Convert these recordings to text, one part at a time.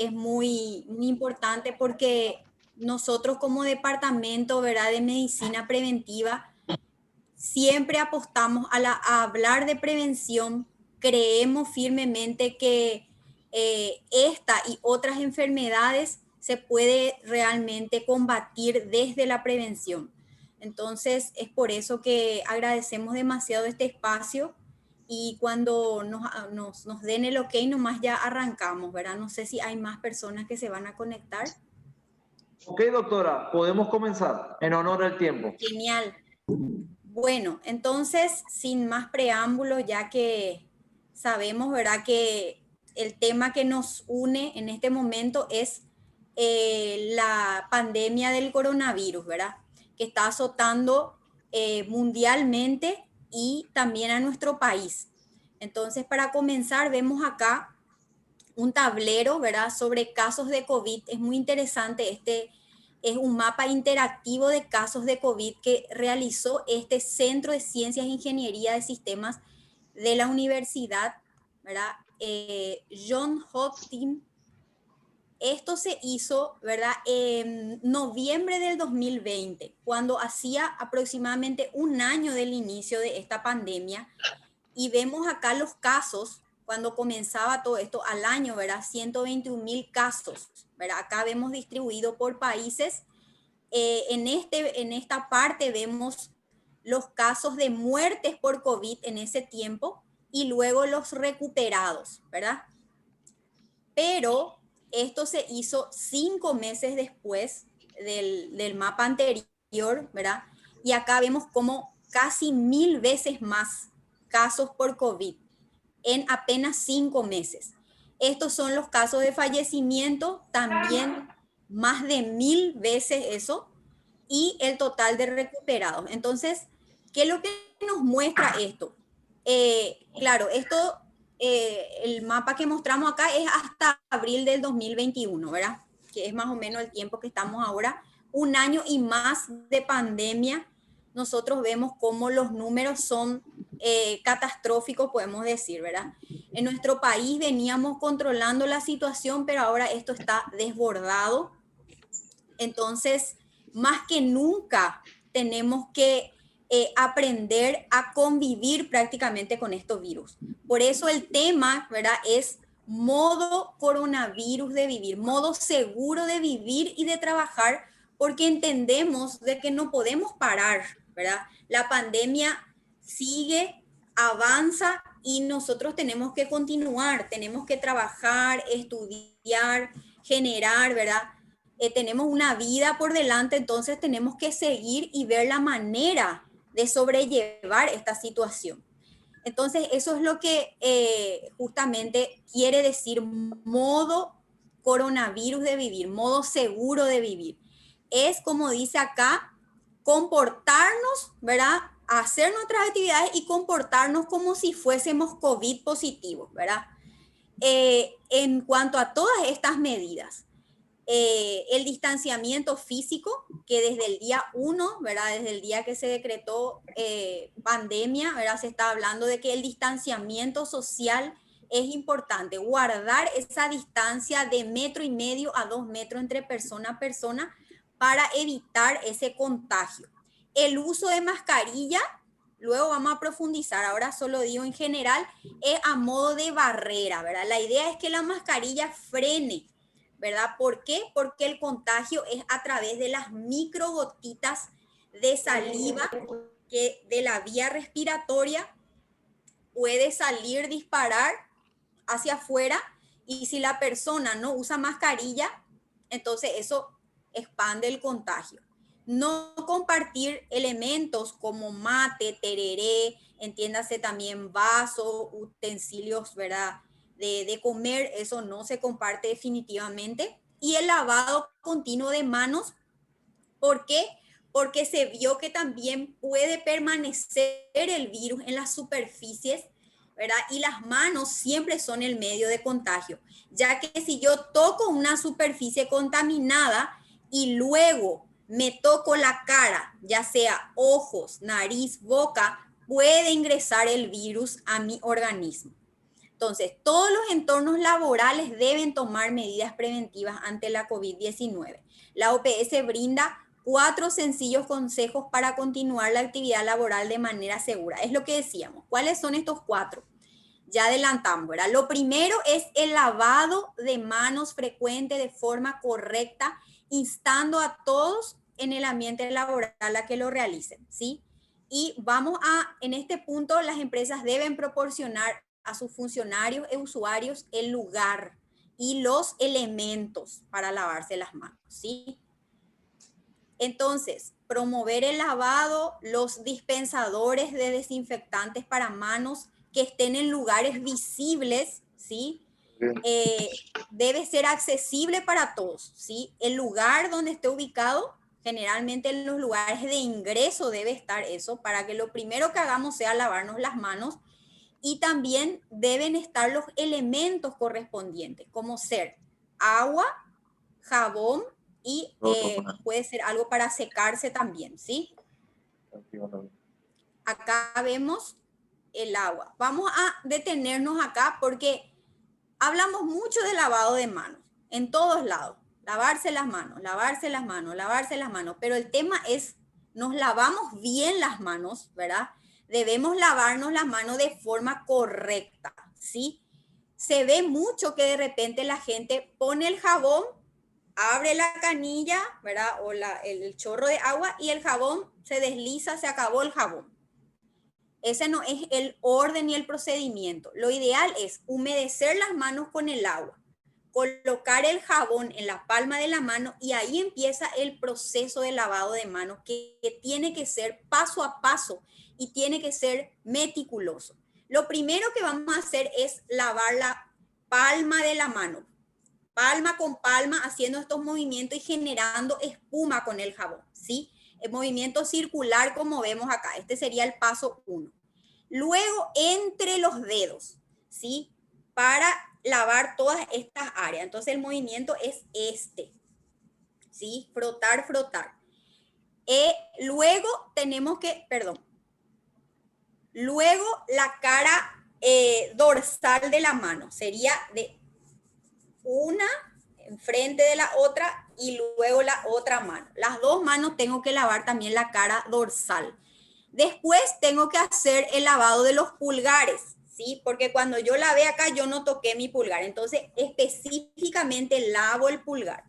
es muy importante porque nosotros como departamento, ¿verdad?, de medicina preventiva, siempre apostamos a hablar de prevención. Creemos firmemente que esta y otras enfermedades se puede realmente combatir desde la prevención. Entonces, es por eso que agradecemos demasiado este espacio y cuando nos den el ok, nomás ya arrancamos, ¿verdad? No sé si hay más personas que se van a conectar. Ok, doctora, podemos comenzar en honor al tiempo. Genial. Bueno, entonces, sin más preámbulos, ya que sabemos, ¿verdad?, que el tema que nos une en este momento es la pandemia del coronavirus, ¿verdad?, que está azotando mundialmente y también a nuestro país. Entonces, para comenzar, vemos acá un tablero, ¿verdad?, sobre casos de COVID. Es muy interesante. Este es un mapa interactivo de casos de COVID que realizó este Centro de Ciencias e Ingeniería de Sistemas de la Universidad, ¿verdad?, John Hopkins. Esto se hizo, ¿verdad?, en noviembre del 2020, cuando hacía aproximadamente un año del inicio de esta pandemia. Y vemos acá los casos, cuando comenzaba todo esto al año, ¿verdad? 121.000 casos, ¿verdad? Acá vemos distribuido por países. En esta parte vemos los casos de muertes por COVID en ese tiempo y luego los recuperados, ¿verdad? Pero esto se hizo 5 meses después del mapa anterior, ¿verdad? Y acá vemos como casi 1.000 veces más casos por COVID en apenas 5 meses. Estos son los casos de fallecimiento, también más de 1.000 veces eso, y el total de recuperados. Entonces, ¿qué es lo que nos muestra esto? Claro, el mapa que mostramos acá es hasta abril del 2021, ¿verdad? Que es más o menos el tiempo que estamos ahora, un año y más de pandemia. Nosotros vemos cómo los números son catastróficos, podemos decir, ¿verdad? En nuestro país veníamos controlando la situación, pero ahora esto está desbordado. Entonces, más que nunca tenemos que aprender a convivir prácticamente con estos virus. Por eso el tema, ¿verdad?, es modo coronavirus de vivir, modo seguro de vivir y de trabajar, porque entendemos de que no podemos parar, ¿verdad? La pandemia sigue, avanza y nosotros tenemos que continuar, tenemos que trabajar, estudiar, generar, ¿verdad? Tenemos una vida por delante, entonces tenemos que seguir y ver la manera de sobrellevar esta situación. Entonces, eso es lo que justamente quiere decir modo coronavirus de vivir, modo seguro de vivir. Es, como dice acá, comportarnos, ¿verdad?, hacer nuestras actividades y comportarnos como si fuésemos COVID positivos, ¿verdad? En cuanto a todas estas medidas, el distanciamiento físico, que desde el día 1, ¿verdad?, desde el día que se decretó pandemia, ¿verdad?, se está hablando de que el distanciamiento social es importante, guardar esa distancia de 1,5 metros a 2 metros entre persona a persona para evitar ese contagio. El uso de mascarilla, luego vamos a profundizar, ahora solo digo en general, es a modo de barrera, ¿verdad? La idea es que la mascarilla frene, ¿verdad? ¿Por qué? Porque el contagio es a través de las microgotitas de saliva que de la vía respiratoria puede salir, disparar hacia afuera, y si la persona no usa mascarilla, entonces eso expande el contagio. No compartir elementos como mate, tereré, entiéndase también vasos, utensilios, ¿verdad?, de comer, eso no se comparte definitivamente. Y el lavado continuo de manos, ¿por qué? Porque se vio que también puede permanecer el virus en las superficies, ¿verdad? Y las manos siempre son el medio de contagio, ya que si yo toco una superficie contaminada y luego me toco la cara, ya sea ojos, nariz, boca, puede ingresar el virus a mi organismo. Entonces, todos los entornos laborales deben tomar medidas preventivas ante la COVID-19. La OPS brinda 4 sencillos consejos para continuar la actividad laboral de manera segura. Es lo que decíamos. ¿Cuáles son estos 4? Ya adelantamos, ¿verdad? Lo primero es el lavado de manos frecuente de forma correcta, instando a todos en el ambiente laboral a que lo realicen, ¿sí? Y en este punto, las empresas deben proporcionar a sus funcionarios e usuarios el lugar y los elementos para lavarse las manos, ¿sí? Entonces, promover el lavado, los dispensadores de desinfectantes para manos que estén en lugares visibles, ¿sí? Debe ser accesible para todos, ¿sí? El lugar donde esté ubicado, generalmente en los lugares de ingreso debe estar eso, para que lo primero que hagamos sea lavarnos las manos, y también deben estar los elementos correspondientes, como ser agua, jabón y puede ser algo para secarse también, ¿sí? Acá vemos el agua. Vamos a detenernos acá porque hablamos mucho de lavado de manos en todos lados. Lavarse las manos, lavarse las manos, lavarse las manos. Pero el tema es, nos lavamos bien las manos, ¿verdad? Debemos lavarnos las manos de forma correcta, ¿sí? Se ve mucho que de repente la gente pone el jabón, abre la canilla, ¿verdad? O el chorro de agua y el jabón se desliza, se acabó el jabón. Ese no es el orden y el procedimiento. Lo ideal es humedecer las manos con el agua, colocar el jabón en la palma de la mano y ahí empieza el proceso de lavado de manos que tiene que ser paso a paso y tiene que ser meticuloso. Lo primero que vamos a hacer es lavar la palma de la mano, palma con palma, haciendo estos movimientos y generando espuma con el jabón, ¿sí? El movimiento circular como vemos acá. Este sería el paso 1. Luego, entre los dedos, ¿sí? Para lavar todas estas áreas. Entonces, el movimiento es este, ¿sí? Frotar, frotar. Luego tenemos que, luego la cara dorsal de la mano. Sería de una enfrente de la otra y luego la otra mano. Las dos manos tengo que lavar también la cara dorsal. Después tengo que hacer el lavado de los pulgares, ¿sí? Porque cuando yo lavé acá, yo no toqué mi pulgar. Entonces, específicamente lavo el pulgar,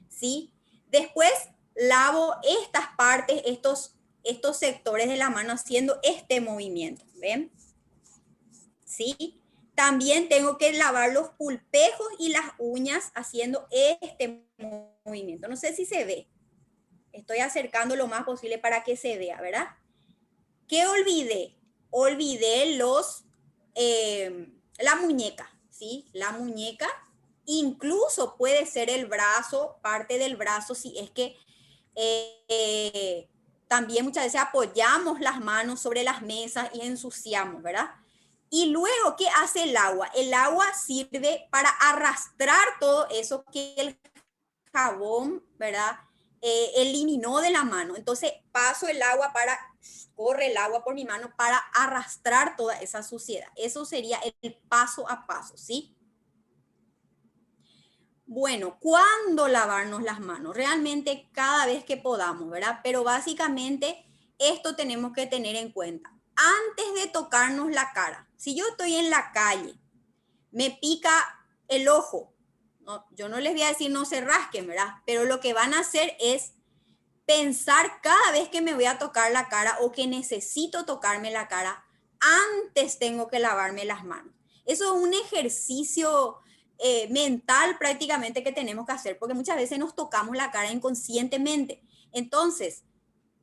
¿sí? Después lavo estas partes, estos sectores de la mano haciendo este movimiento, ¿ven? ¿Sí? También tengo que lavar los pulpejos y las uñas haciendo este movimiento. No sé si se ve. Estoy acercando lo más posible para que se vea, ¿verdad? ¿Qué olvidé? Olvidé la muñeca, ¿sí? La muñeca, incluso puede ser el brazo, parte del brazo, si es que también muchas veces apoyamos las manos sobre las mesas y ensuciamos, ¿verdad? Y luego, ¿qué hace el agua? El agua sirve para arrastrar todo eso que el jabón, ¿verdad? Eliminó de la mano. Entonces corre el agua por mi mano para arrastrar toda esa suciedad. Eso sería el paso a paso, ¿sí? Bueno, ¿cuándo lavarnos las manos? Realmente cada vez que podamos, ¿verdad? Pero básicamente esto tenemos que tener en cuenta. Antes de tocarnos la cara, si yo estoy en la calle, me pica el ojo, no, yo no les voy a decir no se rasquen, ¿verdad? Pero lo que van a hacer es pensar cada vez que me voy a tocar la cara o que necesito tocarme la cara, antes tengo que lavarme las manos. Eso es un ejercicio mental prácticamente que tenemos que hacer, porque muchas veces nos tocamos la cara inconscientemente. Entonces,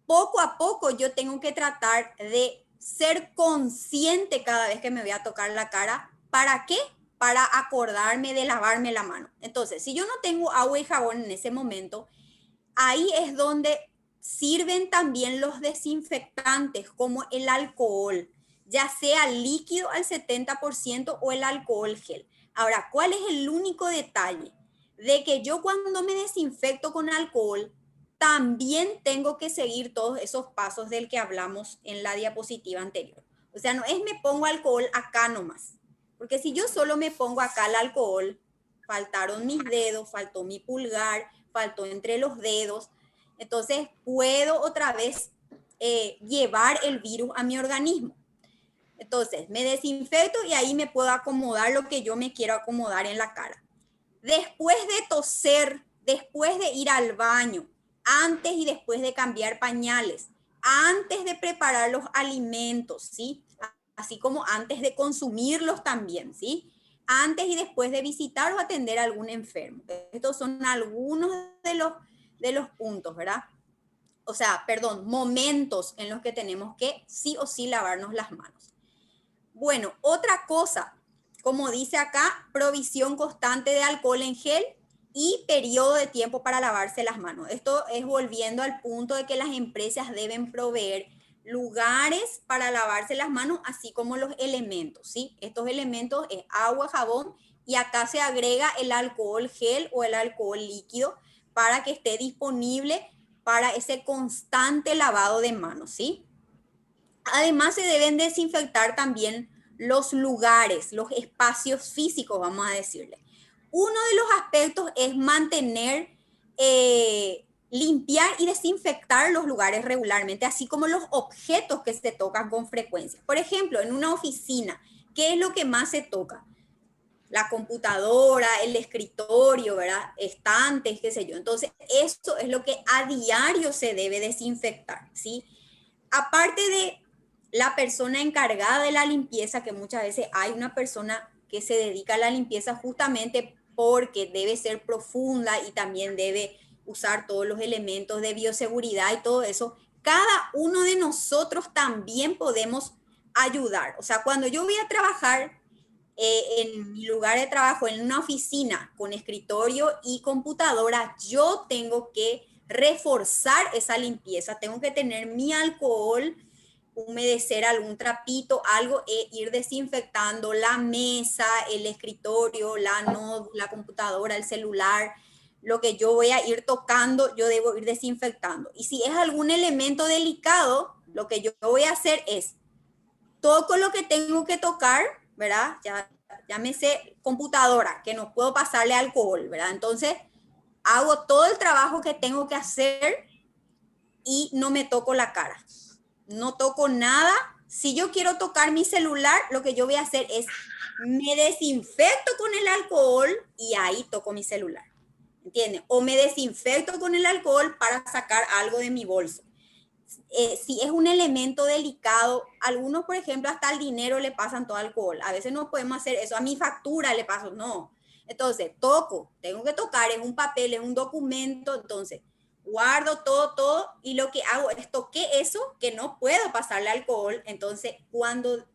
poco a poco yo tengo que tratar de ser consciente cada vez que me voy a tocar la cara. ¿Para qué? Para acordarme de lavarme la mano. Entonces, si yo no tengo agua y jabón en ese momento, ahí es donde sirven también los desinfectantes como el alcohol, ya sea líquido al 70% o el alcohol gel. Ahora, ¿cuál es el único detalle? De que yo cuando me desinfecto con alcohol, también tengo que seguir todos esos pasos del que hablamos en la diapositiva anterior. O sea, no es me pongo alcohol acá nomás. Porque si yo solo me pongo acá el alcohol, faltaron mis dedos, faltó mi pulgar, faltó entre los dedos, entonces puedo otra vez llevar el virus a mi organismo. Entonces, me desinfecto y ahí me puedo acomodar lo que yo me quiero acomodar en la cara. Después de toser, después de ir al baño, antes y después de cambiar pañales, antes de preparar los alimentos, ¿sí? Así como antes de consumirlos también, ¿sí? Antes y después de visitar o atender a algún enfermo. Estos son algunos de los puntos, ¿verdad? O sea, perdón, momentos en los que tenemos que sí o sí lavarnos las manos. Bueno, otra cosa, como dice acá, provisión constante de alcohol en gel y periodo de tiempo para lavarse las manos. Esto es volviendo al punto de que las empresas deben proveer lugares para lavarse las manos, así como los elementos, ¿sí? Estos elementos es agua, jabón, y acá se agrega el alcohol gel o el alcohol líquido para que esté disponible para ese constante lavado de manos, ¿sí? Además, se deben desinfectar también los lugares, los espacios físicos, vamos a decirle. Uno de los aspectos es mantener, limpiar y desinfectar los lugares regularmente, así como los objetos que se tocan con frecuencia. Por ejemplo, en una oficina, ¿qué es lo que más se toca? La computadora, el escritorio, ¿verdad? Estantes, qué sé yo. Entonces, eso es lo que a diario se debe desinfectar, ¿sí? Aparte de la persona encargada de la limpieza, que muchas veces hay una persona que se dedica a la limpieza justamente porque debe ser profunda y también debe usar todos los elementos de bioseguridad y todo eso, cada uno de nosotros también podemos ayudar. O sea, cuando yo voy a trabajar en mi lugar de trabajo, en una oficina con escritorio y computadora, yo tengo que reforzar esa limpieza, tengo que tener mi alcohol, humedecer algún trapito, algo, e ir desinfectando la mesa, el escritorio, la computadora, el celular, lo que yo voy a ir tocando, yo debo ir desinfectando. Y si es algún elemento delicado, lo que yo voy a hacer es toco lo que tengo que tocar, ¿verdad? Ya me sé computadora, que no puedo pasarle alcohol, ¿verdad? Entonces, hago todo el trabajo que tengo que hacer y no me toco la cara. No toco nada. Si yo quiero tocar mi celular, lo que yo voy a hacer es me desinfecto con el alcohol y ahí toco mi celular. ¿Entiendes? O me desinfecto con el alcohol para sacar algo de mi bolso. Si es un elemento delicado, algunos, por ejemplo, hasta el dinero le pasan todo alcohol. A veces no podemos hacer eso. A mi factura le paso, no. Entonces, toco, tengo que tocar, es un papel, es un documento, entonces guardo todo y lo que hago es toqué eso que no puedo pasarle alcohol. Entonces, cuando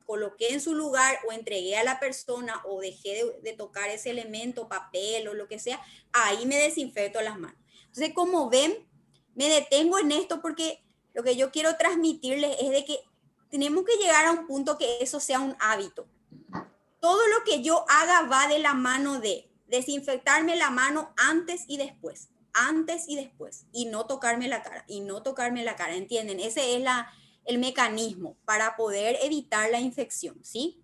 coloqué en su lugar o entregué a la persona o dejé de tocar ese elemento, papel o lo que sea, ahí me desinfecto las manos. Entonces, como ven, me detengo en esto porque lo que yo quiero transmitirles es de que tenemos que llegar a un punto que eso sea un hábito. Todo lo que yo haga va de la mano de desinfectarme la mano antes y después, y no tocarme la cara, ¿entienden? Ese es el mecanismo para poder evitar la infección, ¿sí?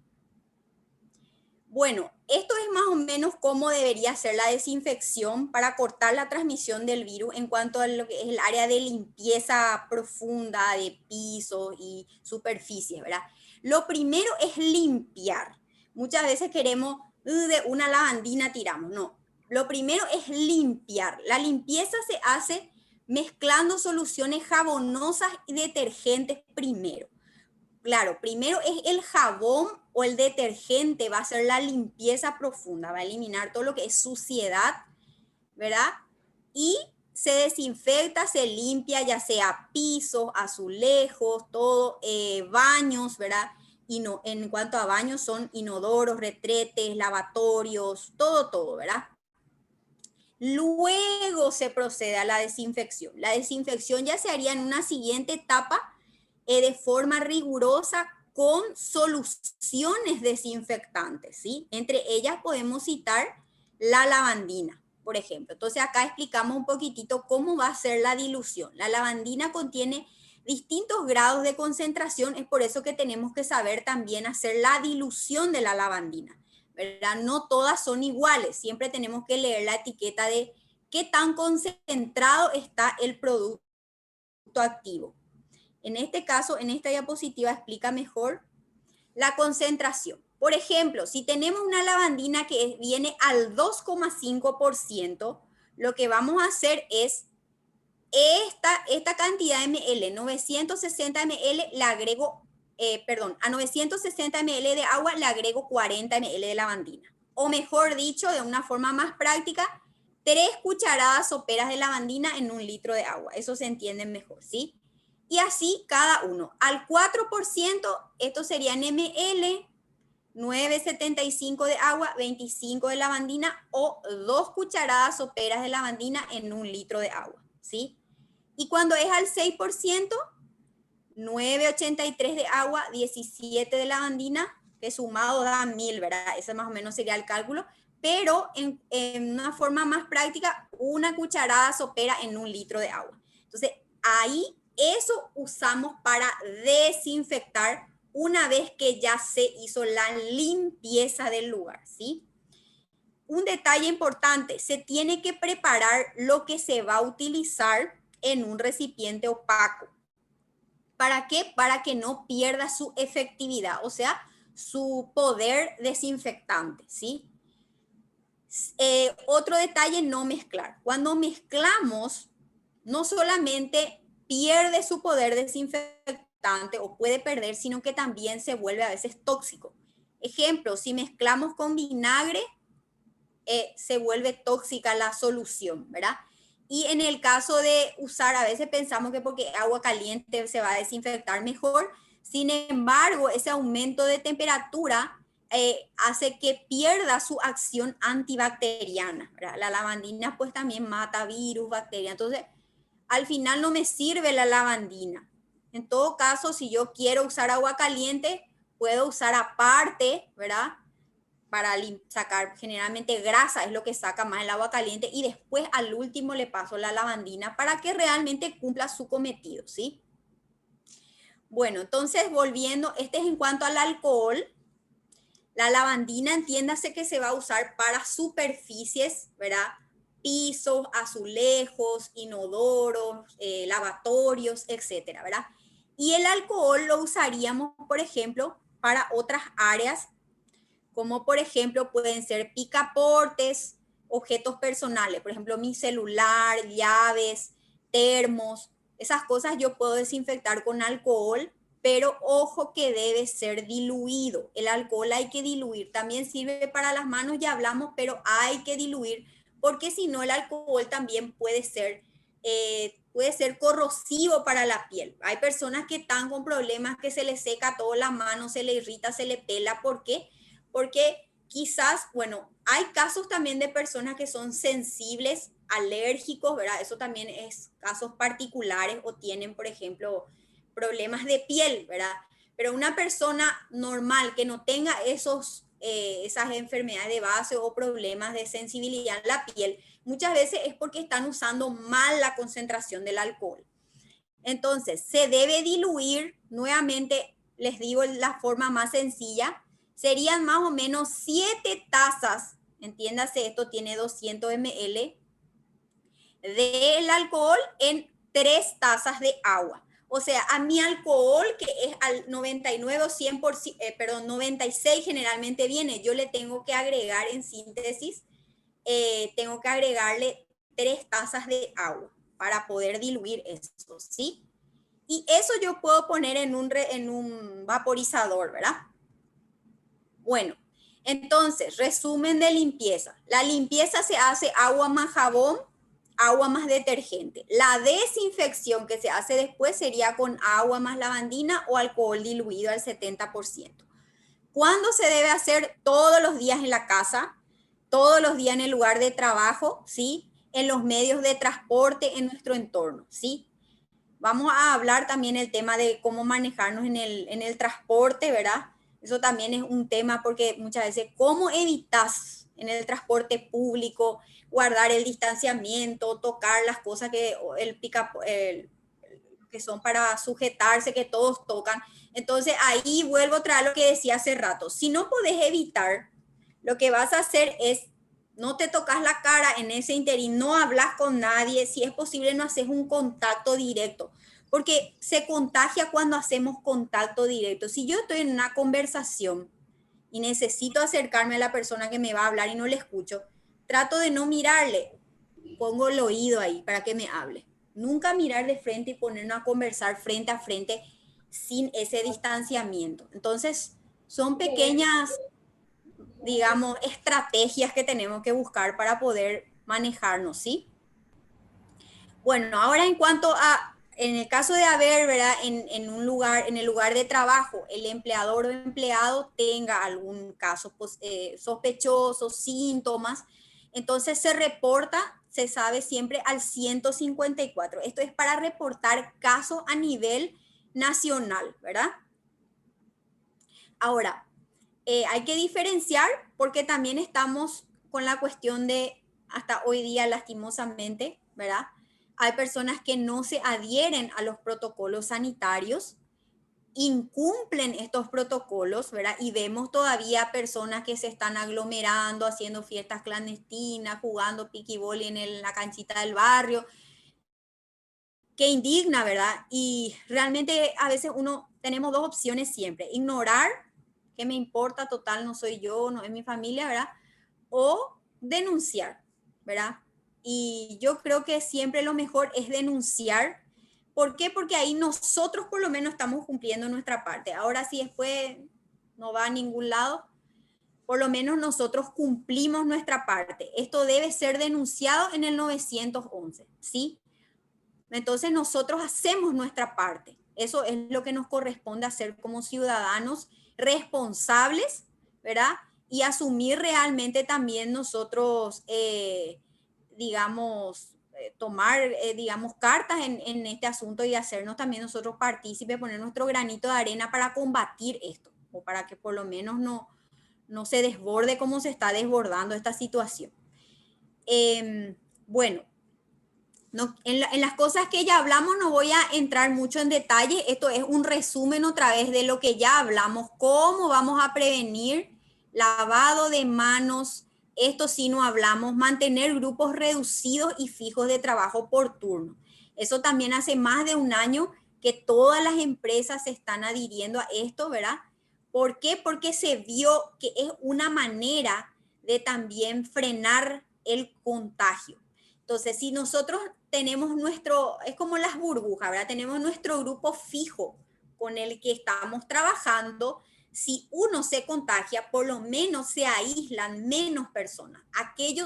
Bueno, esto es más o menos cómo debería ser la desinfección para cortar la transmisión del virus en cuanto a lo que es el área de limpieza profunda de pisos y superficies, ¿verdad? Lo primero es limpiar. Muchas veces queremos de una lavandina tiramos, no. Lo primero es limpiar. La limpieza se hace mezclando soluciones jabonosas y detergentes primero. Claro, primero es el jabón o el detergente, va a hacer la limpieza profunda, va a eliminar todo lo que es suciedad, ¿verdad? Y se desinfecta, se limpia, ya sea pisos, azulejos, todo, baños, ¿verdad? Y no, en cuanto a baños son inodoros, retretes, lavatorios, todo, ¿verdad? Luego se procede a la desinfección. La desinfección ya se haría en una siguiente etapa de forma rigurosa con soluciones desinfectantes, ¿sí? Entre ellas podemos citar la lavandina, por ejemplo. Entonces acá explicamos un poquitito cómo va a ser la dilución. La lavandina contiene distintos grados de concentración. Es por eso que tenemos que saber también hacer la dilución de la lavandina, ¿verdad? No todas son iguales. Siempre tenemos que leer la etiqueta de qué tan concentrado está el producto activo. En este caso, en esta diapositiva explica mejor la concentración. Por ejemplo, si tenemos una lavandina que viene al 2,5%, lo que vamos a hacer es esta cantidad de ml, 960 ml, le agrego, a 960 ml de agua le agrego 40 ml de lavandina. O mejor dicho, de una forma más práctica, 3 cucharadas soperas de lavandina en 1 litro de agua. Eso se entiende mejor, ¿sí? Y así cada uno. Al 4%, esto sería en ml, 9,75 de agua, 25 de lavandina o 2 cucharadas soperas de lavandina en 1 litro de agua, ¿sí? Y cuando es al 6%, 9,83 de agua, 17 de lavandina, que sumado da 1000, ¿verdad? Ese más o menos sería el cálculo. Pero en una forma más práctica, 1 cucharada sopera en 1 litro de agua. Entonces, ahí eso usamos para desinfectar una vez que ya se hizo la limpieza del lugar, ¿sí? Un detalle importante, se tiene que preparar lo que se va a utilizar en un recipiente opaco. ¿Para qué? Para que no pierda su efectividad, o sea, su poder desinfectante, ¿sí? Otro detalle, no mezclar. Cuando mezclamos, no solamente pierde su poder desinfectante o puede perder, sino que también se vuelve a veces tóxico. Ejemplo, si mezclamos con vinagre, se vuelve tóxica la solución, ¿verdad? Y en el caso de usar, a veces pensamos que porque agua caliente se va a desinfectar mejor. Sin embargo, ese aumento de temperatura hace que pierda su acción antibacteriana, ¿verdad? La lavandina pues también mata virus, bacterias. Entonces, al final no me sirve la lavandina. En todo caso, si yo quiero usar agua caliente, puedo usar aparte, ¿verdad? Para sacar generalmente grasa, es lo que saca más el agua caliente, y después al último le paso la lavandina para que realmente cumpla su cometido, ¿sí? Bueno, entonces volviendo, este es en cuanto al alcohol. La lavandina, entiéndase que se va a usar para superficies, ¿verdad? Pisos, azulejos, inodoros, lavatorios, etcétera, ¿verdad? Y el alcohol lo usaríamos, por ejemplo, para otras áreas, como por ejemplo pueden ser picaportes, objetos personales, por ejemplo mi celular, llaves, termos, esas cosas yo puedo desinfectar con alcohol, pero ojo que debe ser diluido. El alcohol hay que diluir. También sirve para las manos, ya hablamos, pero hay que diluir, porque si no el alcohol también puede ser corrosivo para la piel. Hay personas que están con problemas que se les seca toda la mano, se le irrita, se le pela. ¿Por qué? Porque quizás, bueno, hay casos también de personas que son sensibles, alérgicos, ¿verdad? Eso también es casos particulares, o tienen, por ejemplo, problemas de piel, ¿verdad? Pero una persona normal que no tenga esas enfermedades de base o problemas de sensibilidad en la piel, muchas veces es porque están usando mal la concentración del alcohol. Entonces, se debe diluir, nuevamente les digo la forma más sencilla, serían más o menos 7 tazas, entiéndase, esto tiene 200 ml, del alcohol en 3 tazas de agua. O sea, a mi alcohol, que es al 99 o 100%, 96 generalmente viene, yo le tengo que agregar en síntesis, tengo que agregarle 3 tazas de agua para poder diluir esto, ¿sí? Y eso yo puedo poner en un vaporizador, ¿verdad? Bueno, entonces, resumen de limpieza. La limpieza se hace agua más jabón, agua más detergente. La desinfección que se hace después sería con agua más lavandina o alcohol diluido al 70%. ¿Cuándo se debe hacer? Todos los días en la casa, todos los días en el lugar de trabajo, ¿sí? En los medios de transporte, en nuestro entorno, ¿sí? Vamos a hablar también el tema de cómo manejarnos en el transporte, ¿verdad? Eso también es un tema, porque muchas veces, ¿cómo evitas en el transporte público que que son para sujetarse, que todos tocan. Entonces ahí vuelvo a traer lo que decía hace rato. Si no podés evitar, lo que vas a hacer es, no te tocas la cara en ese interín, no hablas con nadie, si es posible no haces un contacto directo, porque se contagia cuando hacemos contacto directo. Si yo estoy en una conversación y necesito acercarme a la persona que me va a hablar y no le escucho, trato de no mirarle, pongo el oído ahí para que me hable. Nunca mirar de frente y ponernos a conversar frente a frente sin ese distanciamiento. Entonces, son pequeñas, digamos, estrategias que tenemos que buscar para poder manejarnos, ¿sí? Bueno, ahora en cuanto a, en el caso de haber, ¿verdad? En un lugar, en el lugar de trabajo, el empleador o empleado tenga algún caso sospechoso, síntomas, entonces se reporta, se sabe siempre al 154. Esto es para reportar casos a nivel nacional, ¿verdad? Ahora, hay que diferenciar porque también estamos con la cuestión de, hasta hoy día lastimosamente, ¿verdad? Hay personas que no se adhieren a los protocolos sanitarios, incumplen estos protocolos, ¿verdad? Y vemos todavía personas que se están aglomerando, haciendo fiestas clandestinas, jugando piquiboli en la canchita del barrio. Qué indigna, ¿verdad? Y realmente a veces tenemos dos opciones siempre, ignorar, que me importa, total, no soy yo, no es mi familia, ¿verdad? O denunciar, ¿verdad? Y yo creo que siempre lo mejor es denunciar. ¿Por qué? Porque ahí nosotros por lo menos estamos cumpliendo nuestra parte. Ahora si después no va a ningún lado, por lo menos nosotros cumplimos nuestra parte. Esto debe ser denunciado en el 911, ¿sí? Entonces nosotros hacemos nuestra parte. Eso es lo que nos corresponde hacer como ciudadanos responsables, ¿verdad? Y asumir realmente también nosotros, digamos, tomar, digamos, cartas en este asunto y hacernos también nosotros partícipes, poner nuestro granito de arena para combatir esto, o para que por lo menos no se desborde como se está desbordando esta situación. Bueno, no, en las cosas que ya hablamos no voy a entrar mucho en detalle. Esto es un resumen otra vez de lo que ya hablamos. ¿Cómo vamos a prevenir lavado de manos? Esto sí no hablamos. Mantener grupos reducidos y fijos de trabajo por turno. Eso también hace más de un año que todas las empresas se están adhiriendo a esto, ¿verdad? ¿Por qué? Porque se vio que es una manera de también frenar el contagio. Entonces, si nosotros tenemos es como las burbujas, ¿verdad? Tenemos nuestro grupo fijo con el que estamos trabajando. Si uno se contagia, por lo menos se aíslan menos personas.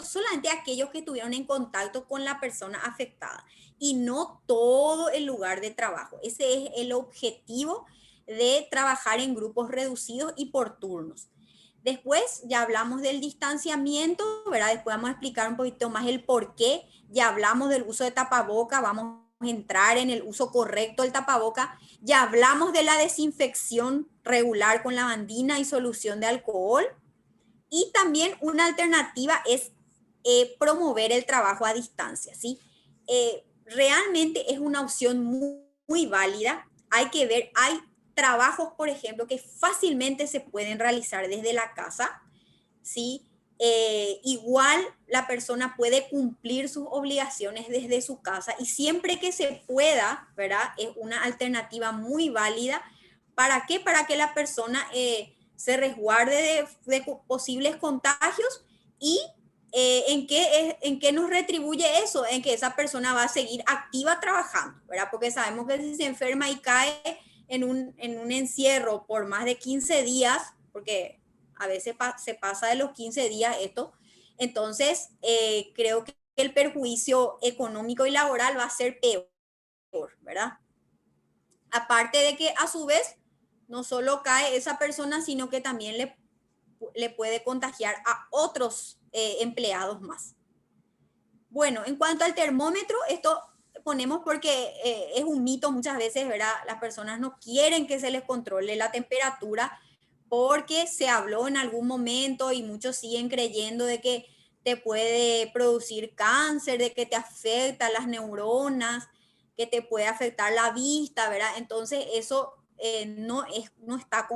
Solamente aquellos que estuvieron en contacto con la persona afectada y no todo el lugar de trabajo. Ese es el objetivo de trabajar en grupos reducidos y por turnos. Después ya hablamos del distanciamiento, ¿verdad? Después vamos a explicar un poquito más el por qué. Ya hablamos del uso de tapaboca, vamos a entrar en el uso correcto del tapaboca. Ya hablamos de la desinfección regular con lavandina y solución de alcohol. Y también una alternativa es promover el trabajo a distancia, ¿sí? Realmente es una opción muy válida. Hay que ver, hay trabajos, por ejemplo, que fácilmente se pueden realizar desde la casa, ¿sí? Igual la persona puede cumplir sus obligaciones desde su casa y siempre que se pueda, ¿verdad? Es una alternativa muy válida. ¿Para qué? Para que la persona se resguarde de posibles contagios y ¿en qué nos retribuye eso? En que esa persona va a seguir activa trabajando, ¿verdad? Porque sabemos que si se enferma y cae en un encierro por más de 15 días, porque a veces se pasa de los 15 días esto, entonces creo que el perjuicio económico y laboral va a ser peor, ¿verdad? Aparte de que a su vez no solo cae esa persona, sino que también le puede contagiar a otros empleados más. Bueno, en cuanto al termómetro, esto ponemos porque es un mito muchas veces, ¿verdad? Las personas no quieren que se les controle la temperatura porque se habló en algún momento y muchos siguen creyendo de que te puede producir cáncer, de que te afecta las neuronas. que te puede afectar la vista, ¿verdad? Entonces eso no está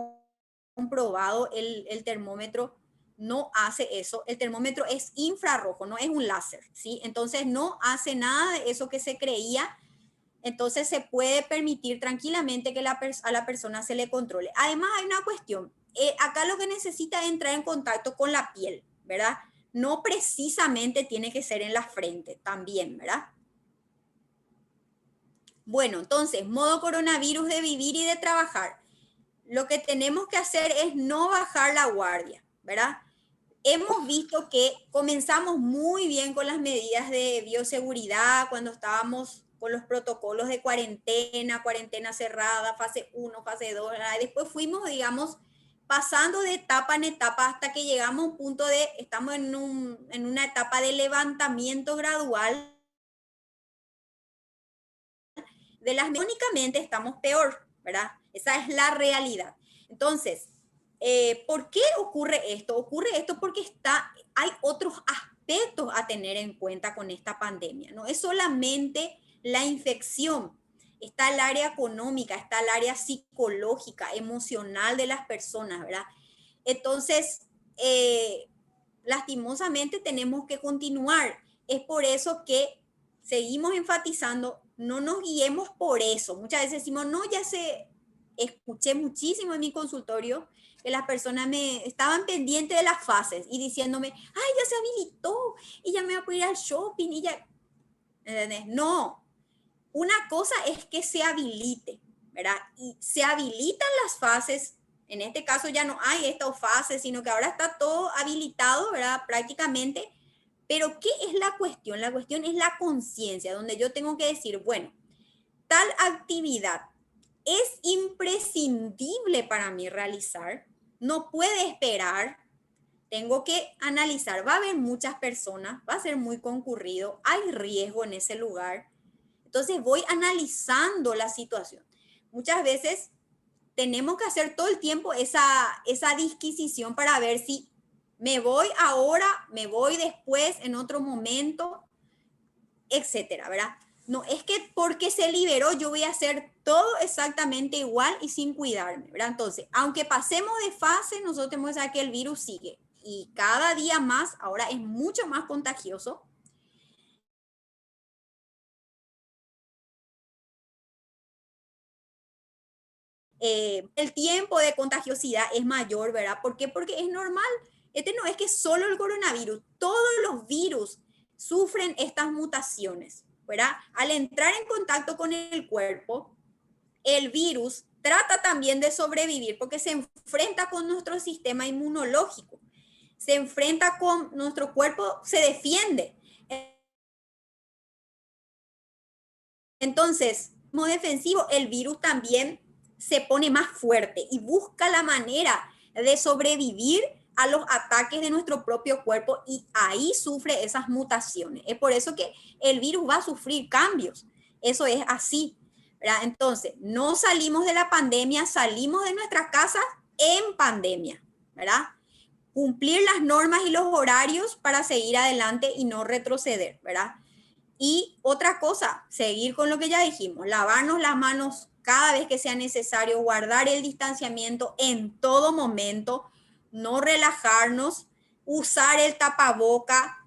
comprobado, el termómetro no hace eso. El termómetro es infrarrojo, no es un láser, ¿sí? Entonces no hace nada de eso que se creía. Entonces se puede permitir tranquilamente que a la persona se le controle. Además hay una cuestión. Acá lo que necesita es entrar en contacto con la piel, ¿verdad? No precisamente tiene que ser en la frente también, ¿verdad? Bueno, entonces, modo coronavirus de vivir y de trabajar. Lo que tenemos que hacer es no bajar la guardia, ¿verdad? Hemos visto que comenzamos muy bien con las medidas de bioseguridad cuando estábamos con los protocolos de cuarentena cerrada, fase 1, fase 2, ¿verdad? Después fuimos, digamos, pasando de etapa en etapa hasta que llegamos a un punto de, estamos en una etapa de levantamiento gradual de las, únicamente estamos peor, ¿verdad? Esa es la realidad. Entonces, ¿por qué ocurre esto? Ocurre esto porque hay otros aspectos a tener en cuenta con esta pandemia. No es solamente la infección, está el área económica, está el área psicológica, emocional de las personas, ¿verdad? Entonces, lastimosamente tenemos que continuar. Es por eso que seguimos enfatizando, no nos guiemos por eso. Muchas veces decimos, no, escuché muchísimo en mi consultorio que las personas me estaban pendientes de las fases y diciéndome, ay, ya se habilitó y ya me voy a poder ir al shopping y ya. ¿Entendés? No, una cosa es que se habilite, ¿verdad? Y se habilitan las fases. En este caso ya no hay esta fase, sino que ahora está todo habilitado, ¿verdad? Prácticamente. Pero ¿qué es la cuestión? La cuestión es la conciencia, donde yo tengo que decir, bueno, tal actividad es imprescindible para mí realizar, no puede esperar, tengo que analizar, va a haber muchas personas, va a ser muy concurrido, hay riesgo en ese lugar, entonces voy analizando la situación. Muchas veces tenemos que hacer todo el tiempo esa disquisición para ver si me voy ahora, me voy después, en otro momento, etcétera, ¿verdad? No es que porque se liberó yo voy a hacer todo exactamente igual y sin cuidarme, ¿verdad? Entonces, aunque pasemos de fase, nosotros tenemos que saber que el virus sigue y cada día más, ahora es mucho más contagioso. El tiempo de contagiosidad es mayor, ¿verdad? ¿Por qué? Porque es normal. Este no es que solo el coronavirus, todos los virus sufren estas mutaciones, ¿verdad? Al entrar en contacto con el cuerpo, el virus trata también de sobrevivir porque se enfrenta con nuestro sistema inmunológico, se enfrenta con nuestro cuerpo, se defiende. Entonces, como defensivo, el virus también se pone más fuerte y busca la manera de sobrevivir a los ataques de nuestro propio cuerpo y ahí sufre esas mutaciones. Es por eso que el virus va a sufrir cambios. Eso es así, ¿verdad? Entonces, no salimos de la pandemia, salimos de nuestras casas en pandemia, ¿verdad? Cumplir las normas y los horarios para seguir adelante y no retroceder, ¿verdad? Y otra cosa, seguir con lo que ya dijimos, lavarnos las manos cada vez que sea necesario, guardar el distanciamiento en todo momento, no relajarnos, usar el tapaboca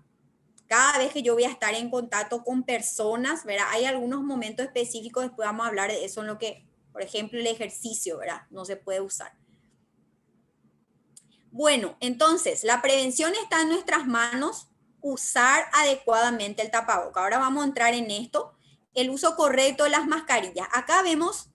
cada vez que yo voy a estar en contacto con personas, ¿verdad? Hay algunos momentos específicos, después vamos a hablar de eso en lo que, por ejemplo, el ejercicio, ¿verdad? No se puede usar. Bueno, entonces, la prevención está en nuestras manos, usar adecuadamente el tapaboca. Ahora vamos a entrar en esto, el uso correcto de las mascarillas. Acá vemos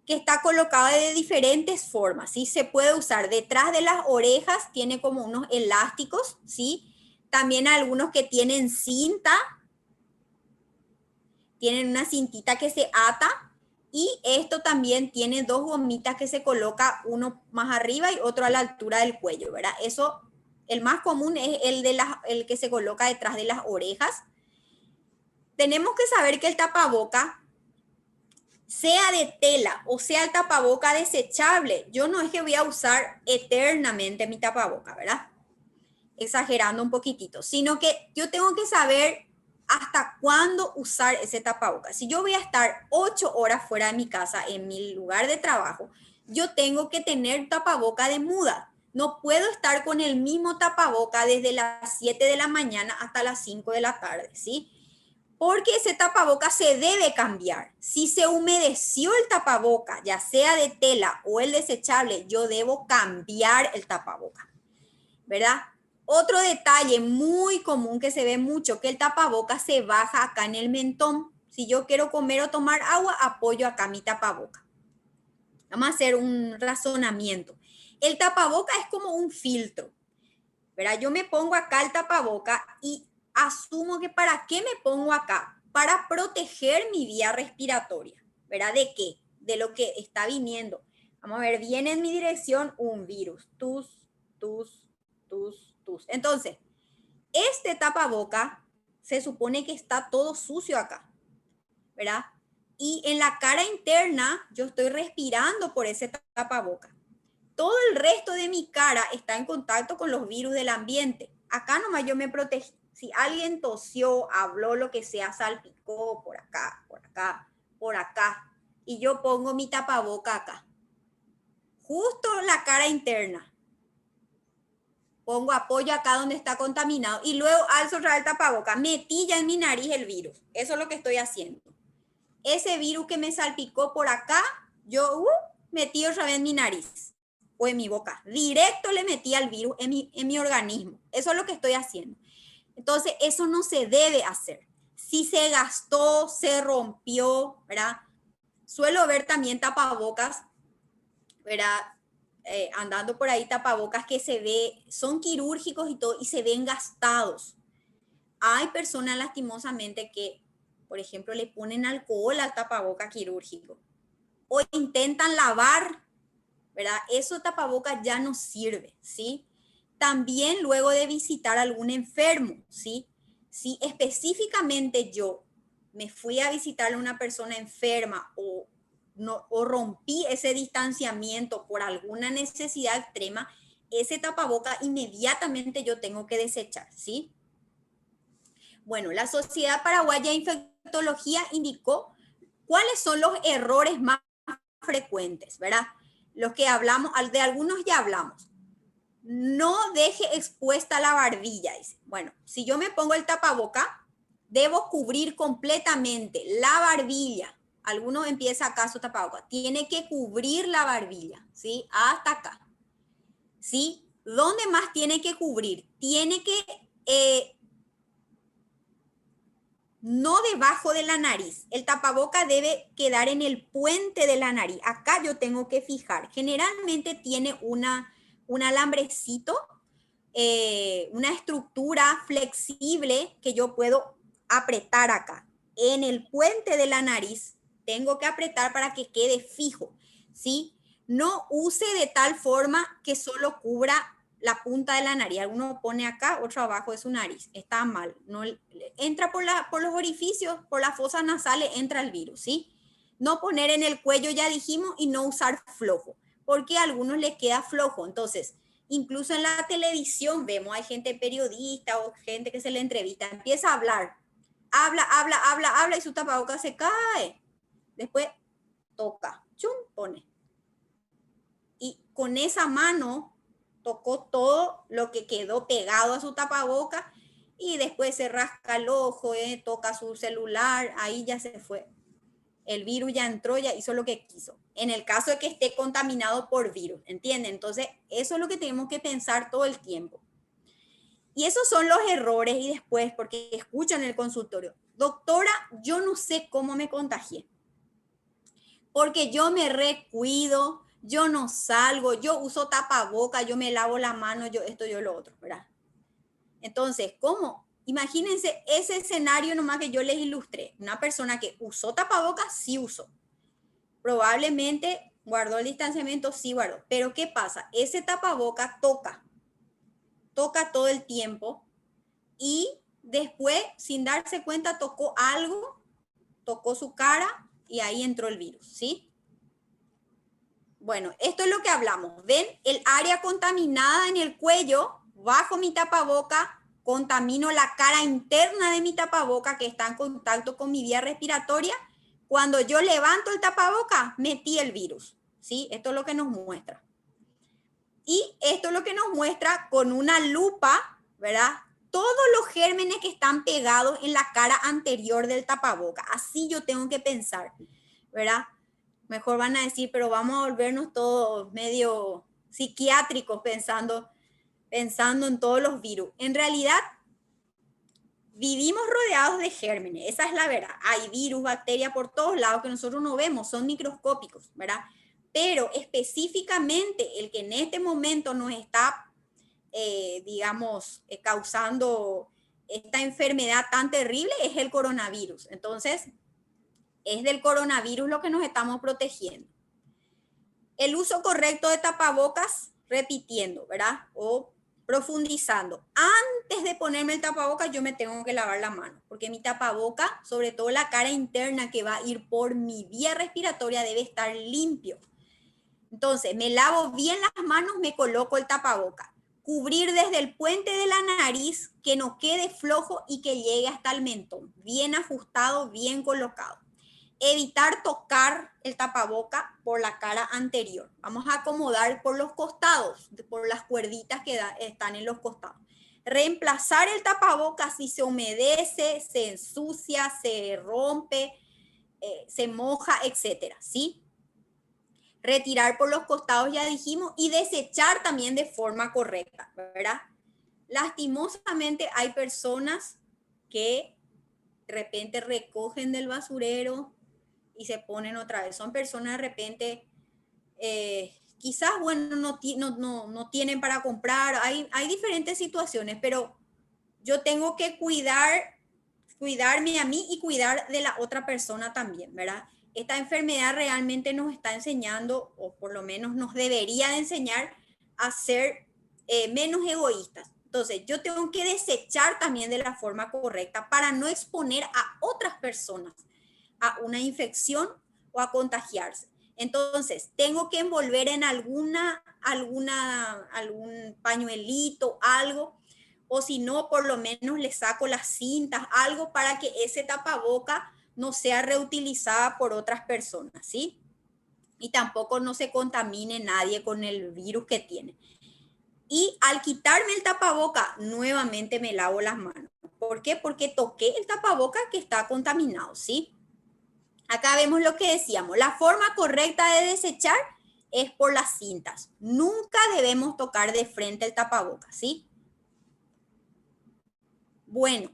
que está colocada de diferentes formas, ¿sí? Se puede usar detrás de las orejas, tiene como unos elásticos, ¿sí? También algunos que tienen cinta, tienen una cintita que se ata, y esto también tiene dos gomitas que se coloca, uno más arriba y otro a la altura del cuello, ¿verdad? Eso, el más común es el que se coloca detrás de las orejas. Tenemos que saber que el tapaboca, sea de tela o sea el tapaboca desechable, yo no es que voy a usar eternamente mi tapaboca, ¿verdad? Exagerando un poquitito, sino que yo tengo que saber ¿hasta cuándo usar ese tapaboca? Si yo voy a estar 8 horas fuera de mi casa, en mi lugar de trabajo, yo tengo que tener tapaboca de muda. No puedo estar con el mismo tapaboca desde las 7 de la mañana hasta las 5 de la tarde, ¿sí? Porque ese tapaboca se debe cambiar. Si se humedeció el tapaboca, ya sea de tela o el desechable, yo debo cambiar el tapaboca, ¿verdad? Otro detalle muy común que se ve mucho, que el tapaboca se baja acá en el mentón. Si yo quiero comer o tomar agua, apoyo acá mi tapaboca. Vamos a hacer un razonamiento. El tapaboca es como un filtro, ¿verdad? Yo me pongo acá el tapaboca y asumo que ¿para qué me pongo acá? Para proteger mi vía respiratoria, ¿verdad? ¿De qué? De lo que está viniendo. Vamos a ver, viene en mi dirección un virus. Tus, tus, tus. Entonces, este tapaboca se supone que está todo sucio acá, ¿verdad? Y en la cara interna yo estoy respirando por ese tapaboca. Todo el resto de mi cara está en contacto con los virus del ambiente. Acá nomás yo me protegí. Si alguien tosió, habló, lo que sea, salpicó por acá, por acá, por acá, y yo pongo mi tapaboca acá, justo la cara interna. Pongo apoyo acá donde está contaminado y luego alzo otra vez el tapaboca. Metí ya en mi nariz el virus. Eso es lo que estoy haciendo. Ese virus que me salpicó por acá, yo metí otra vez en mi nariz o en mi boca. Directo le metí al virus en mi organismo. Eso es lo que estoy haciendo. Entonces, eso no se debe hacer. Si se gastó, se rompió, ¿verdad? Suelo ver también tapabocas, ¿verdad? Andando por ahí tapabocas que se ve, son quirúrgicos y todo, y se ven gastados. Hay personas lastimosamente que, por ejemplo, le ponen alcohol al tapaboca quirúrgico o intentan lavar, ¿verdad? Eso tapaboca ya no sirve, ¿sí? También luego de visitar a algún enfermo, ¿sí? Si específicamente yo me fui a visitar a una persona enferma o rompí ese distanciamiento por alguna necesidad extrema, ese tapaboca inmediatamente yo tengo que desechar, ¿sí? Bueno, la Sociedad Paraguaya de Infectología indicó cuáles son los errores más frecuentes, ¿verdad? Los que hablamos, de algunos ya hablamos. No deje expuesta la barbilla, dice. Bueno, si yo me pongo el tapaboca, debo cubrir completamente la barbilla. Algunos empieza acá su tapaboca. Tiene que cubrir la barbilla, ¿sí? Hasta acá. ¿Sí? ¿Dónde más tiene que cubrir? Tiene que no debajo de la nariz. El tapaboca debe quedar en el puente de la nariz. Acá yo tengo que fijar. Generalmente tiene un alambrecito, una estructura flexible que yo puedo apretar acá. En el puente de la nariz tengo que apretar para que quede fijo, ¿sí? No use de tal forma que solo cubra la punta de la nariz. Uno pone acá, otro abajo de su nariz. Está mal. No, entra por los orificios, por las fosas nasales, entra el virus, ¿sí? No poner en el cuello, ya dijimos, y no usar flojo, porque a algunos les queda flojo. Entonces, incluso en la televisión vemos, hay gente periodista o gente que se le entrevista, empieza a hablar. Habla y su tapabocas se cae. Después toca, chum, pone. Y con esa mano tocó todo lo que quedó pegado a su tapaboca y después se rasca el ojo, toca su celular, ahí ya se fue. El virus ya entró, ya hizo lo que quiso. En el caso de que esté contaminado por virus, ¿entienden? Entonces, eso es lo que tenemos que pensar todo el tiempo. Y esos son los errores y después, porque escuchan en el consultorio, doctora, yo no sé cómo me contagié, porque yo me recuido, yo no salgo, yo uso tapaboca, yo me lavo la mano, yo esto, yo lo otro, ¿verdad? Entonces, ¿cómo? Imagínense ese escenario nomás que yo les ilustré. Una persona que usó tapaboca, sí usó. Probablemente guardó el distanciamiento, sí guardó. Pero ¿qué pasa? Ese tapaboca toca todo el tiempo y después, sin darse cuenta, tocó algo, tocó su cara y ahí entró el virus, ¿sí? Bueno, esto es lo que hablamos. ¿Ven? El área contaminada en el cuello, bajo mi tapaboca, contamino la cara interna de mi tapaboca que está en contacto con mi vía respiratoria. Cuando yo levanto el tapaboca, metí el virus, ¿sí? Esto es lo que nos muestra. Y esto es lo que nos muestra con una lupa, ¿verdad? Todos los gérmenes que están pegados en la cara anterior del tapaboca. Así yo tengo que pensar, ¿verdad? Mejor van a decir, pero vamos a volvernos todos medio psiquiátricos pensando en todos los virus. En realidad, vivimos rodeados de gérmenes, esa es la verdad. Hay virus, bacterias por todos lados que nosotros no vemos, son microscópicos, ¿verdad? Pero específicamente el que en este momento nos está, causando esta enfermedad tan terrible es el coronavirus. Entonces, es del coronavirus lo que nos estamos protegiendo. El uso correcto de tapabocas, repitiendo, ¿verdad? O profundizando. Antes de ponerme el tapabocas, yo me tengo que lavar la mano, porque mi tapaboca, sobre todo la cara interna que va a ir por mi vía respiratoria, debe estar limpio. Entonces, me lavo bien las manos, me coloco el tapaboca. Cubrir desde el puente de la nariz, que no quede flojo y que llegue hasta el mentón. Bien ajustado, bien colocado. Evitar tocar el tapaboca por la cara anterior. Vamos a acomodar por los costados, por las cuerditas que están en los costados. Reemplazar el tapaboca si se humedece, se ensucia, se rompe, se moja, etcétera, ¿sí? Retirar por los costados, ya dijimos, y desechar también de forma correcta, ¿verdad? Lastimosamente hay personas que de repente recogen del basurero y se ponen otra vez. Son personas de repente, quizás, bueno, no tienen para comprar. Hay diferentes situaciones, pero yo tengo que cuidarme a mí y cuidar de la otra persona también, ¿verdad? Esta enfermedad realmente nos está enseñando, o por lo menos nos debería de enseñar a ser menos egoístas. Entonces, yo tengo que desechar también de la forma correcta para no exponer a otras personas a una infección o a contagiarse. Entonces, tengo que envolver en algún pañuelito, algo, o si no, por lo menos le saco las cintas, algo para que ese tapaboca no sea reutilizada por otras personas, ¿sí? Y tampoco no se contamine nadie con el virus que tiene. Y al quitarme el tapaboca, nuevamente me lavo las manos. ¿Por qué? Porque toqué el tapaboca que está contaminado, ¿sí? Acá vemos lo que decíamos. La forma correcta de desechar es por las cintas. Nunca debemos tocar de frente el tapaboca, ¿sí? Bueno,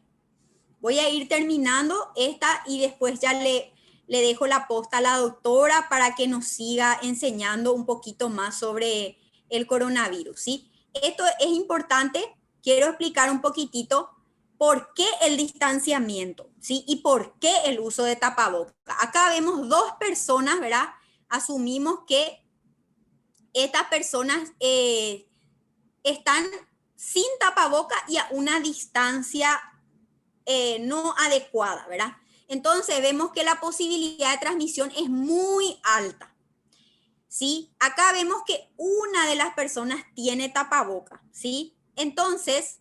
voy a ir terminando esta y después ya le dejo la posta a la doctora para que nos siga enseñando un poquito más sobre el coronavirus, ¿sí? Esto es importante. Quiero explicar un poquitito por qué el distanciamiento, ¿sí? Y por qué el uso de tapaboca. Acá vemos dos personas, ¿verdad? Asumimos que estas personas están sin tapaboca y a una distancia no adecuada, ¿verdad? Entonces vemos que la posibilidad de transmisión es muy alta, ¿sí? Acá vemos que una de las personas tiene tapaboca, ¿sí? Entonces,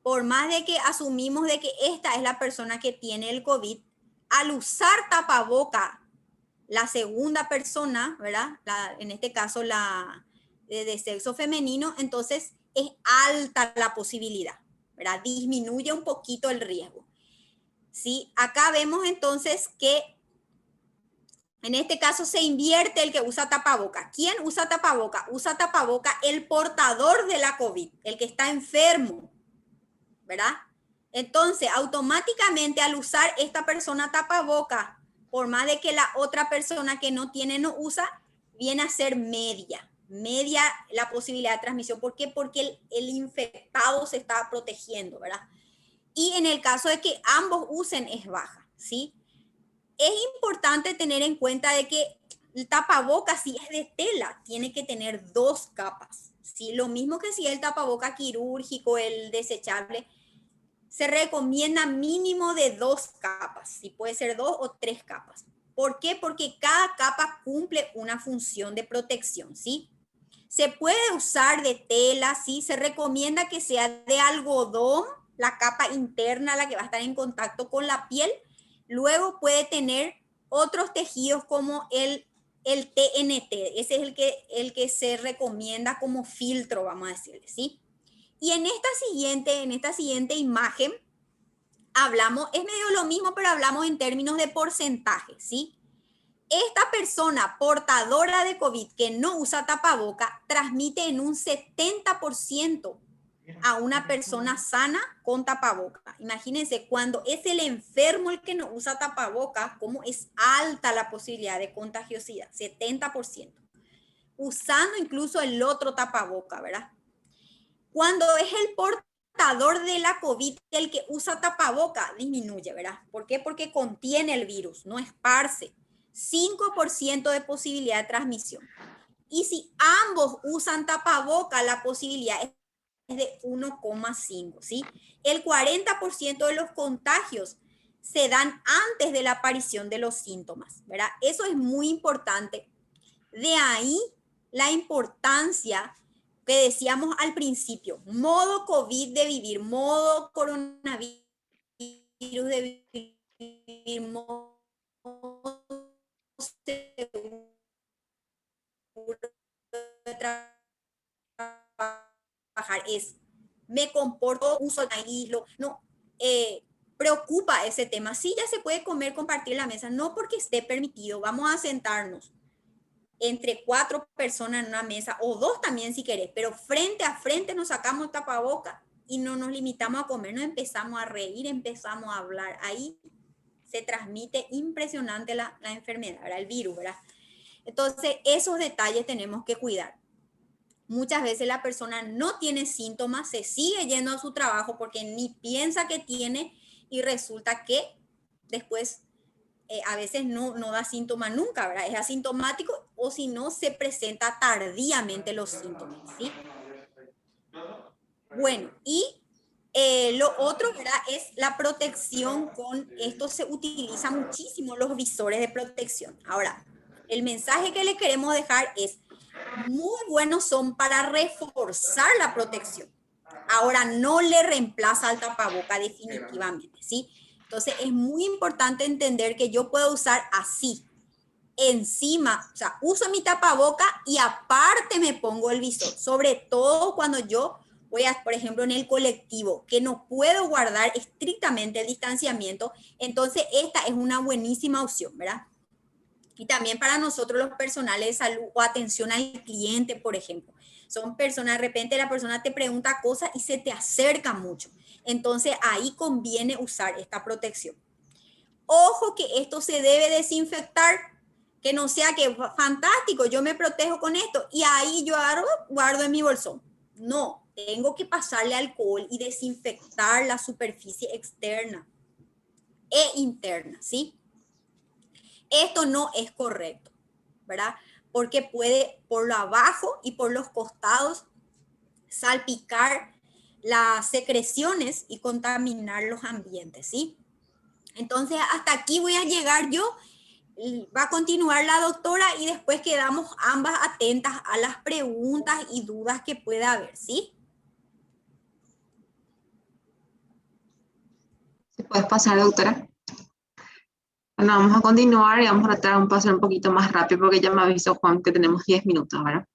por más de que asumimos de que esta es la persona que tiene el COVID, al usar tapaboca, la segunda persona, ¿verdad? En este caso la de sexo femenino, entonces es alta la posibilidad, ¿verdad? Disminuye un poquito el riesgo. ¿Sí? Acá vemos entonces que en este caso se invierte el que usa tapaboca. ¿Quién usa tapaboca? Usa tapaboca el portador de la COVID, el que está enfermo, ¿verdad? Entonces, automáticamente al usar esta persona tapaboca, por más de que la otra persona que no tiene no usa, viene a ser media la posibilidad de transmisión. ¿Por qué? Porque el infectado se está protegiendo, ¿verdad? Y en el caso de que ambos usen es baja, ¿sí? Es importante tener en cuenta de que el tapaboca, si es de tela, tiene que tener 2 capas, ¿sí? Lo mismo que si el tapaboca quirúrgico, el desechable, se recomienda mínimo de 2 capas, ¿sí? Puede ser 2 o 3 capas. ¿Por qué? Porque cada capa cumple una función de protección, ¿sí? Se puede usar de tela, ¿sí? Se recomienda que sea de algodón, la capa interna, la que va a estar en contacto con la piel. Luego puede tener otros tejidos como el TNT, ese es el que se recomienda como filtro, vamos a decirle, ¿sí? Y en esta siguiente imagen hablamos, es medio lo mismo, pero hablamos en términos de porcentaje, ¿sí? Esta persona portadora de COVID que no usa tapaboca transmite en un 70% a una persona sana con tapaboca. Imagínense, cuando es el enfermo el que no usa tapaboca, cómo es alta la posibilidad de contagiosidad, 70%. Usando incluso el otro tapaboca, ¿verdad? Cuando es el portador de la COVID el que usa tapaboca, disminuye, ¿verdad? ¿Por qué? Porque contiene el virus, no esparce. 5% de posibilidad de transmisión. Y si ambos usan tapaboca, la posibilidad es de 1,5, ¿sí? El 40% de los contagios se dan antes de la aparición de los síntomas, ¿verdad? Eso es muy importante. De ahí la importancia que decíamos al principio, modo COVID de vivir, modo coronavirus de vivir, modo seguro de trabajar, es me comporto, uso el aíslo, no, preocupa ese tema. Sí, ya se puede comer, compartir la mesa, no porque esté permitido, vamos a sentarnos entre 4 personas en una mesa, o 2 también si querés, pero frente a frente nos sacamos el tapaboca y no nos limitamos a comer, nos empezamos a reír, empezamos a hablar. Ahí se transmite impresionante la enfermedad, ¿verdad? El virus, ¿verdad? Entonces, esos detalles tenemos que cuidar. Muchas veces la persona no tiene síntomas, se sigue yendo a su trabajo porque ni piensa que tiene y resulta que después a veces no da síntoma nunca, ¿verdad? Es asintomático o si no se presenta tardíamente los síntomas, ¿sí? Bueno, y lo otro, ¿verdad? Es la protección con, esto se utiliza muchísimo los visores de protección. Ahora, el mensaje que le queremos dejar es, muy buenos son para reforzar la protección. Ahora, no le reemplaza al tapaboca definitivamente, ¿sí? Entonces, es muy importante entender que yo puedo usar así, encima, o sea, uso mi tapaboca y aparte me pongo el visor, sobre todo cuando yo voy a, por ejemplo, en el colectivo, que no puedo guardar estrictamente el distanciamiento, entonces esta es una buenísima opción, ¿verdad? Y también para nosotros los personales de salud o atención al cliente, por ejemplo. Son personas, de repente la persona te pregunta cosas y se te acerca mucho. Entonces ahí conviene usar esta protección. Ojo que esto se debe desinfectar, que no sea que fantástico, yo me protejo con esto y ahí yo guardo en mi bolsón. No, tengo que pasarle alcohol y desinfectar la superficie externa e interna, ¿sí? Esto no es correcto, ¿verdad? Porque puede por lo abajo y por los costados salpicar las secreciones y contaminar los ambientes, ¿sí? Entonces, hasta aquí voy a llegar yo. Va a continuar la doctora y después quedamos ambas atentas a las preguntas y dudas que pueda haber, ¿sí? ¿Se puede pasar, doctora? Bueno, vamos a continuar y vamos a tratar un paso un poquito más rápido porque ya me avisó Juan que tenemos 10 minutos, ¿verdad?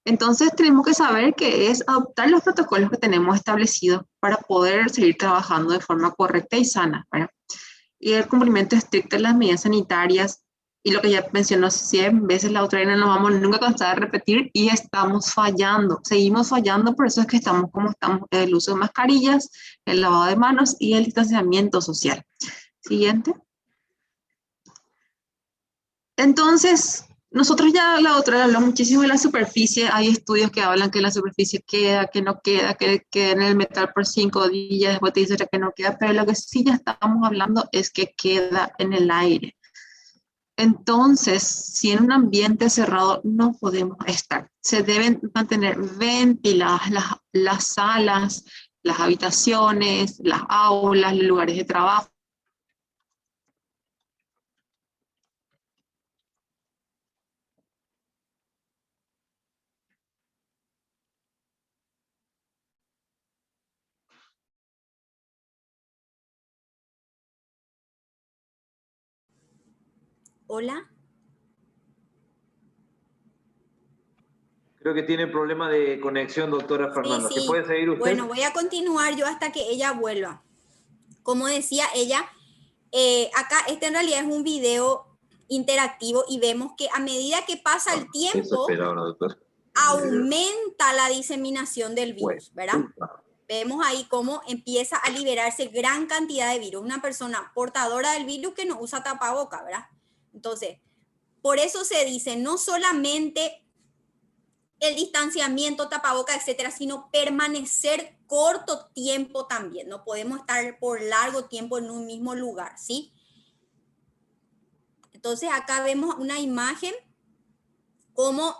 Entonces tenemos que saber que es adoptar los protocolos que tenemos establecidos para poder seguir trabajando de forma correcta y sana, ¿verdad? Y el cumplimiento estricto de las medidas sanitarias y lo que ya mencionó 100 veces la otra, y no nos vamos nunca a cansar de repetir y estamos fallando, seguimos fallando, por eso es que estamos como estamos, el uso de mascarillas, el lavado de manos y el distanciamiento social. Siguiente. Entonces, nosotros ya la otra habló muchísimo de la superficie. Hay estudios que hablan que la superficie queda, que no queda, que queda en el metal por 5 días, después te dice que no queda, pero lo que sí ya estamos hablando es que queda en el aire. Entonces, si en un ambiente cerrado no podemos estar, se deben mantener ventiladas las salas, las habitaciones, las aulas, los lugares de trabajo. Hola. Creo que tiene problema de conexión, doctora Fernanda. ¿Se puede seguir usted? Bueno, voy a continuar yo hasta que ella vuelva. Como decía ella, acá este en realidad es un video interactivo y vemos que a medida que pasa el tiempo, aumenta la diseminación del virus, ¿verdad? Vemos ahí cómo empieza a liberarse gran cantidad de virus. Una persona portadora del virus que no usa tapaboca, ¿verdad? Entonces, por eso se dice no solamente el distanciamiento, tapaboca, etcétera, sino permanecer corto tiempo también. No podemos estar por largo tiempo en un mismo lugar, ¿sí? Entonces acá vemos una imagen como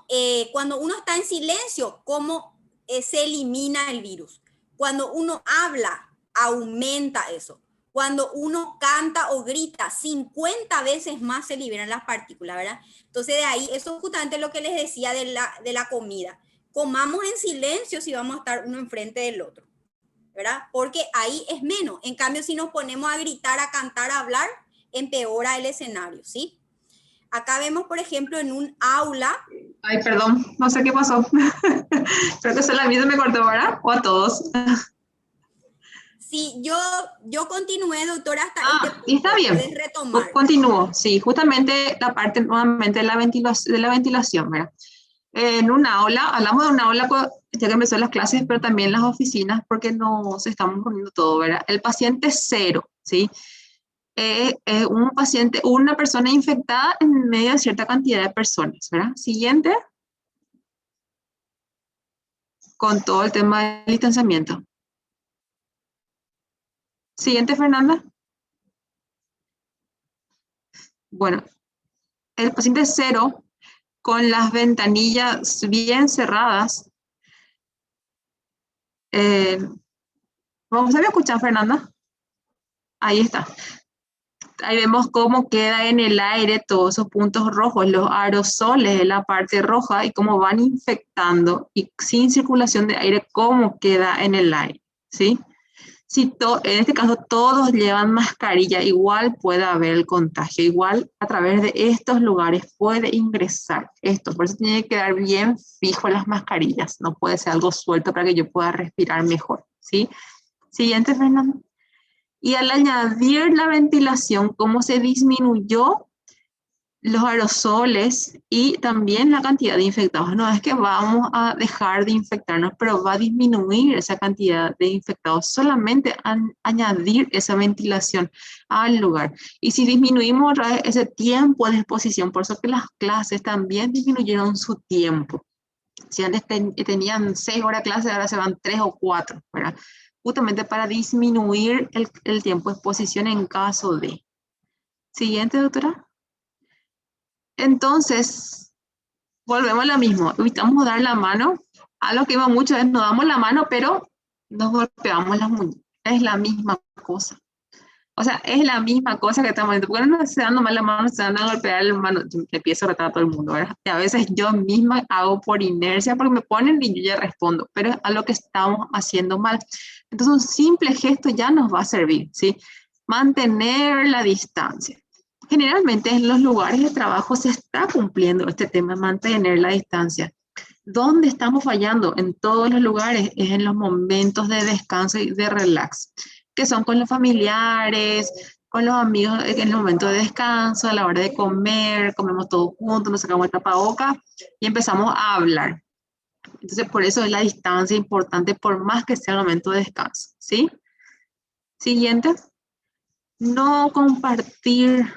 cuando uno está en silencio, cómo se elimina el virus. Cuando uno habla, aumenta eso. Cuando uno canta o grita, 50 veces más se liberan las partículas, ¿verdad? Entonces de ahí, eso es justamente lo que les decía de la comida. Comamos en silencio si vamos a estar uno enfrente del otro, ¿verdad? Porque ahí es menos. En cambio, si nos ponemos a gritar, a cantar, a hablar, empeora el escenario, ¿sí? Acá vemos, por ejemplo, en un aula. Ay, perdón, no sé qué pasó. Creo que solo a mí se me cortó, ¿verdad? O a todos. Sí, yo continué, doctora, hasta este punto. Y está bien. Puedes retomar. Continúo, sí, justamente la parte nuevamente de la ventilación, ¿verdad? En un aula, hablamos de un aula ya que empezó las clases, pero también las oficinas, porque no se estamos poniendo todo, ¿verdad? El paciente cero, ¿sí? Un paciente, una persona infectada en medio de cierta cantidad de personas, ¿verdad? Siguiente. Con todo el tema del distanciamiento. Siguiente, Fernanda. Bueno, el paciente cero, con las ventanillas bien cerradas. ¿Vamos a escuchar, Fernanda? Ahí está. Ahí vemos cómo queda en el aire todos esos puntos rojos, los aerosoles en la parte roja y cómo van infectando y sin circulación de aire, cómo queda en el aire, ¿sí? Si en este caso todos llevan mascarilla, igual puede haber el contagio, igual a través de estos lugares puede ingresar esto, por eso tiene que quedar bien fijo las mascarillas, no puede ser algo suelto para que yo pueda respirar mejor, ¿sí? Siguiente, Fernando. Y al añadir la ventilación, cómo se disminuyó los aerosoles y también la cantidad de infectados. No es que vamos a dejar de infectarnos, pero va a disminuir esa cantidad de infectados solamente añadir esa ventilación al lugar. Y si disminuimos ese tiempo de exposición, por eso que las clases también disminuyeron su tiempo. Si antes tenían 6 horas de clase, ahora se van 3 o 4, ¿verdad? Justamente para disminuir el tiempo de exposición en caso de. Siguiente, doctora. Entonces, volvemos a lo mismo. Evitamos dar la mano. Algo que iba mucho es nos damos la mano, pero nos golpeamos las muñecas. Es la misma cosa. O sea, es la misma cosa que estamos diciendo. ¿Por qué no se dan nomás la mano, se dan a golpear la mano? Yo empiezo a retar a todo el mundo, ¿verdad? Y a veces yo misma hago por inercia porque me ponen y yo ya respondo. Pero es algo que estamos haciendo mal. Entonces, un simple gesto ya nos va a servir, ¿sí? Mantener la distancia. Generalmente en los lugares de trabajo se está cumpliendo este tema, mantener la distancia. ¿Dónde estamos fallando? En todos los lugares, es en los momentos de descanso y de relax, que son con los familiares, con los amigos en el momento de descanso, a la hora de comer, comemos todos juntos, nos sacamos el tapabocas y empezamos a hablar. Entonces, por eso es la distancia importante, por más que sea el momento de descanso, ¿sí? Siguiente. No compartir.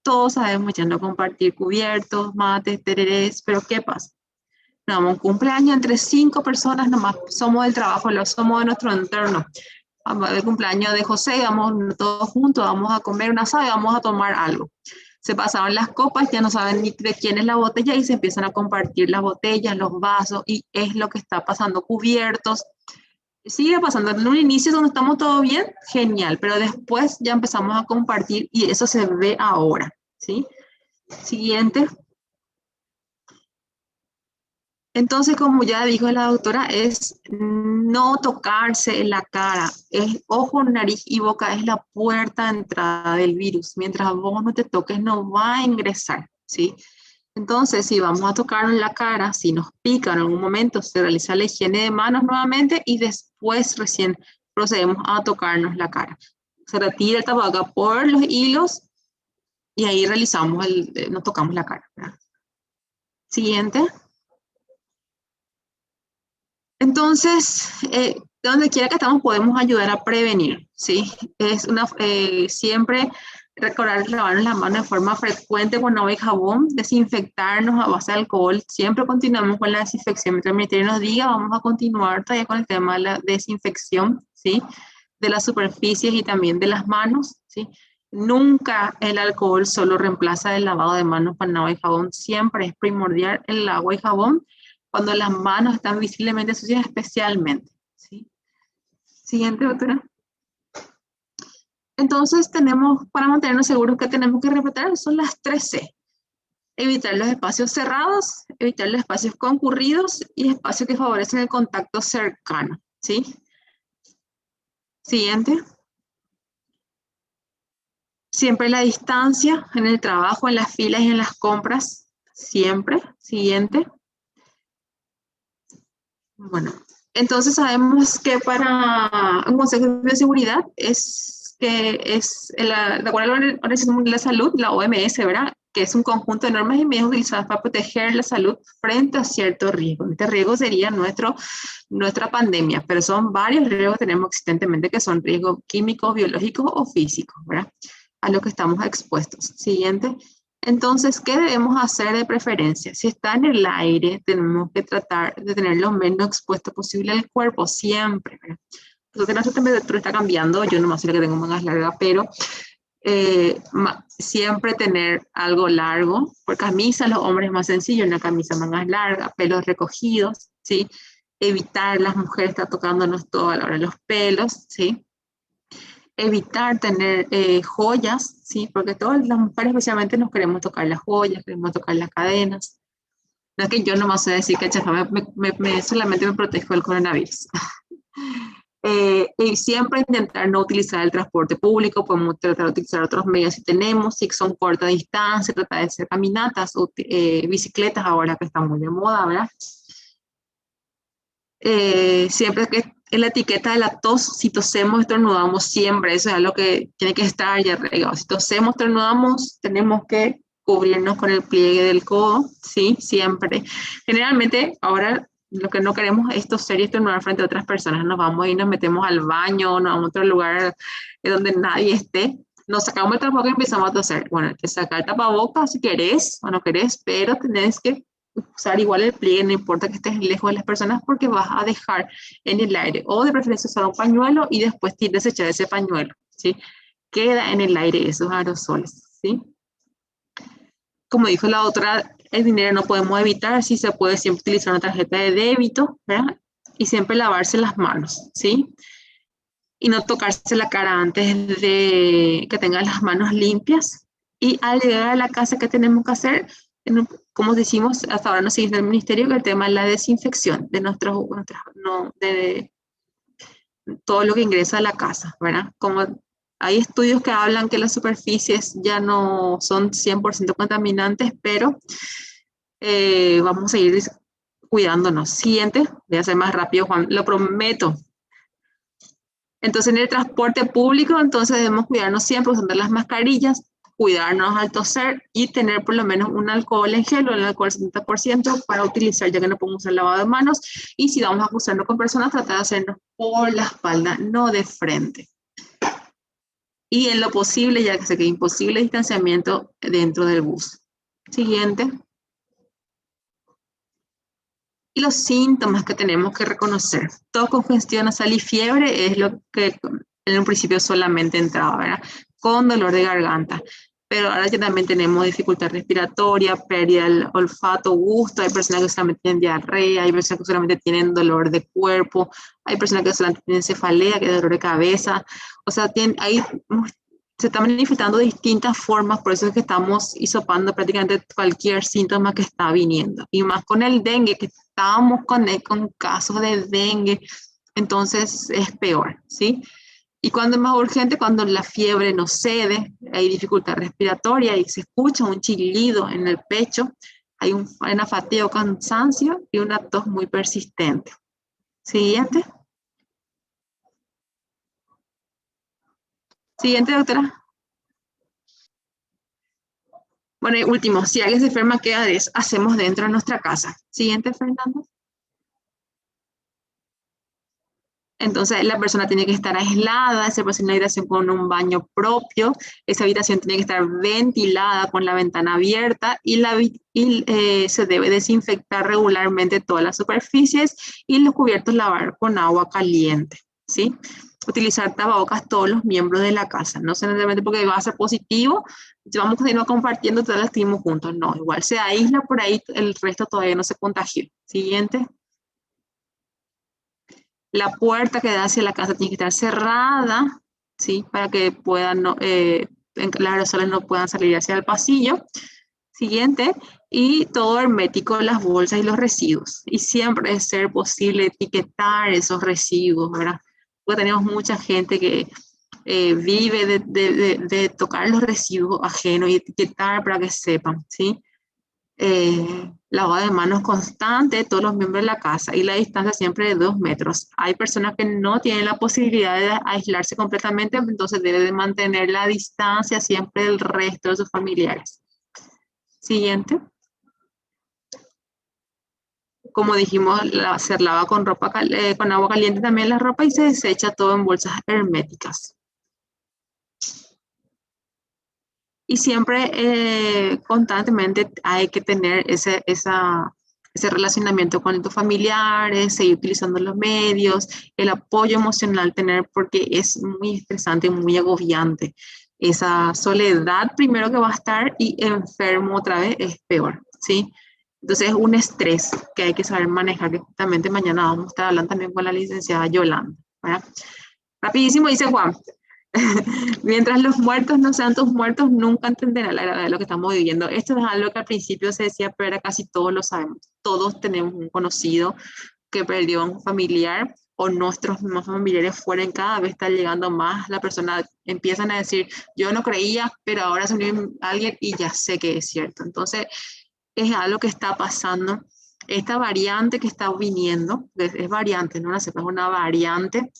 Todos sabemos ya no compartir cubiertos, mates, tererés, pero ¿qué pasa? Nos damos un cumpleaños entre 5 personas nomás, somos del trabajo, somos de nuestro entorno. Vamos al cumpleaños de José, vamos todos juntos, vamos a comer un asado y vamos a tomar algo. Se pasaron las copas, ya no saben ni de quién es la botella y se empiezan a compartir las botellas, los vasos y es lo que está pasando, cubiertos. Sigue pasando, en un inicio donde estamos todo bien, genial, pero después ya empezamos a compartir y eso se ve ahora, ¿sí? Siguiente. Entonces, como ya dijo la doctora, es no tocarse en la cara. Es ojo, nariz y boca es la puerta de entrada del virus. Mientras vos no te toques, no va a ingresar, ¿sí? Entonces, si vamos a tocarnos la cara, si nos pica en algún momento, se realiza la higiene de manos nuevamente y después recién procedemos a tocarnos la cara. Se retira el tapaboca por los hilos y ahí realizamos nos tocamos la cara, ¿verdad? Siguiente. Entonces, donde quiera que estamos podemos ayudar a prevenir, ¿sí? Siempre recordar lavarnos las manos de forma frecuente con agua y jabón, desinfectarnos a base de alcohol, siempre continuamos con la desinfección. Mientras el ministerio nos diga, vamos a continuar todavía con el tema de la desinfección, ¿sí? De las superficies y también de las manos, ¿sí? Nunca el alcohol solo reemplaza el lavado de manos con agua y jabón, siempre es primordial el agua y jabón cuando las manos están visiblemente sucias especialmente, ¿sí? Siguiente, doctora. Entonces tenemos, para mantenernos seguros que tenemos que respetar, son las 3 C. Evitar los espacios cerrados, evitar los espacios concurridos y espacios que favorecen el contacto cercano, ¿sí? Siguiente. Siempre la distancia en el trabajo, en las filas y en las compras, siempre. Siguiente. Bueno, entonces sabemos que para un consejo de seguridad de acuerdo a la Organización Mundial de la Salud, la OMS, ¿verdad? Que es un conjunto de normas y medios utilizadas para proteger la salud frente a ciertos riesgos. Este riesgo sería nuestra pandemia, pero son varios riesgos que tenemos existentemente que son riesgos químicos, biológicos o físicos, ¿verdad? A los que estamos expuestos. Siguiente. Entonces, ¿qué debemos hacer de preferencia? Si está en el aire, tenemos que tratar de tener lo menos expuesto posible al cuerpo, siempre, ¿verdad? Porque nuestra temperatura está cambiando, yo nomás soy la que tengo mangas largas, pero siempre tener algo largo, por camisa, los hombres más sencillo, una camisa mangas largas, pelos recogidos, ¿sí? Evitar, las mujeres están tocándonos toda la hora los pelos, ¿sí? Evitar tener joyas, ¿sí? Porque todas las mujeres especialmente nos queremos tocar las joyas, queremos tocar las cadenas. No es que yo nomás sé decir que solamente me protejo del coronavirus. Y siempre intentar no utilizar el transporte público, podemos tratar de utilizar otros medios si tenemos, si son corta distancia, tratar de hacer caminatas o bicicletas ahora que están muy de moda, ¿verdad? Siempre que en la etiqueta de la tos, si tosemos, estornudamos, siempre, eso es algo que tiene que estar ya regado. Si tosemos, estornudamos, tenemos que cubrirnos con el pliegue del codo, ¿sí? Siempre. Generalmente, ahora lo que no queremos es toser y estornudar frente a otras personas. Nos vamos y nos metemos al baño, nos vamos a otro lugar donde nadie esté. Nos sacamos el tapabocas y empezamos a toser. Bueno, te saca el tapabocas si querés o no querés, pero tenés que usar igual el pliegue, no importa que estés lejos de las personas porque vas a dejar en el aire, o de preferencia usar un pañuelo y después desechar ese pañuelo, ¿sí? Queda en el aire esos aerosoles, ¿sí? Como dijo la doctora, el dinero no podemos evitar, sí se puede siempre utilizar una tarjeta de débito, ¿verdad? Y siempre lavarse las manos, ¿sí? Y no tocarse la cara antes de que tengan las manos limpias. Y al llegar a la casa, ¿qué tenemos que hacer? Como decimos, hasta ahora nos sigue el ministerio, que el tema es la desinfección de de todo lo que ingresa a la casa, ¿verdad? Como hay estudios que hablan que las superficies ya no son 100% contaminantes, pero vamos a ir cuidándonos. Siguiente, voy a ser más rápido, Juan, lo prometo. Entonces, en el transporte público, entonces debemos cuidarnos siempre usando las mascarillas, cuidarnos al toser y tener por lo menos un alcohol en gel o el alcohol 70% para utilizar, ya que no podemos usar lavado de manos. Y si vamos a cruzarnos con personas, tratar de hacernos por la espalda, no de frente. Y en lo posible, ya que sé que es imposible, distanciamiento dentro del bus. Siguiente. Y los síntomas que tenemos que reconocer. Tos, congestión nasal y fiebre es lo que en un principio solamente entraba, ¿verdad? Con dolor de garganta. Pero ahora ya también tenemos dificultad respiratoria, pérdida del olfato, gusto. Hay personas que solamente tienen diarrea, hay personas que solamente tienen dolor de cuerpo, hay personas que solamente tienen cefalea, que es dolor de cabeza. O sea, se están manifestando de distintas formas, por eso es que estamos hisopando prácticamente cualquier síntoma que está viniendo. Y más con el dengue, que estamos con casos de dengue, entonces es peor, ¿sí? Y cuando es más urgente, cuando la fiebre no cede, hay dificultad respiratoria y se escucha un chillido en el pecho, hay una fatiga o cansancio y una tos muy persistente. Siguiente. Siguiente, doctora. Bueno, y último, si alguien se enferma, ¿qué hacemos dentro de nuestra casa? Siguiente, Fernando. Entonces la persona tiene que estar aislada, se hace una habitación con un baño propio, esa habitación tiene que estar ventilada con la ventana abierta y, se debe desinfectar regularmente todas las superficies y los cubiertos lavar con agua caliente, ¿sí? Utilizar tapabocas todos los miembros de la casa, no solamente porque va a ser positivo, vamos a continuar compartiendo, todas las estuvimos juntos, no, igual se aísla por ahí, el resto todavía no se contagió. Siguiente. La puerta que da hacia la casa tiene que estar cerrada, ¿sí? Para que puedan, los aerosoles no puedan salir hacia el pasillo. Siguiente, y todo hermético, las bolsas y los residuos. Y siempre es ser posible etiquetar esos residuos, ¿verdad? Porque tenemos mucha gente que vive de tocar los residuos ajenos y etiquetar para que sepan, ¿sí? Lavado de manos constante, todos los miembros de la casa y la distancia siempre de 2 metros. Hay personas que no tienen la posibilidad de aislarse completamente, entonces debe de mantener la distancia siempre del resto de sus familiares. Siguiente. Como dijimos, se lava con agua caliente también la ropa y se desecha todo en bolsas herméticas. Y siempre, constantemente, hay que tener ese relacionamiento con tus familiares, seguir utilizando los medios, el apoyo emocional tener, porque es muy estresante, muy agobiante. Esa soledad primero que va a estar y enfermo otra vez es peor, ¿sí? Entonces es un estrés que hay que saber manejar, que justamente mañana vamos a estar hablando también con la licenciada Yolanda, ¿verdad? Rapidísimo, dice Juan. Mientras los muertos no sean tus muertos, nunca entenderán la gravedad de lo que estamos viviendo. Esto es algo que al principio se decía, pero ahora casi todos lo sabemos. Todos tenemos un conocido que perdió a un familiar o nuestros mismos familiares fueron, cada vez está llegando más. La persona empiezan a decir, yo no creía, pero ahora se unió alguien y ya sé que es cierto. Entonces, es algo que está pasando. Esta variante que está viniendo, es variante, no la cepa, es una variante,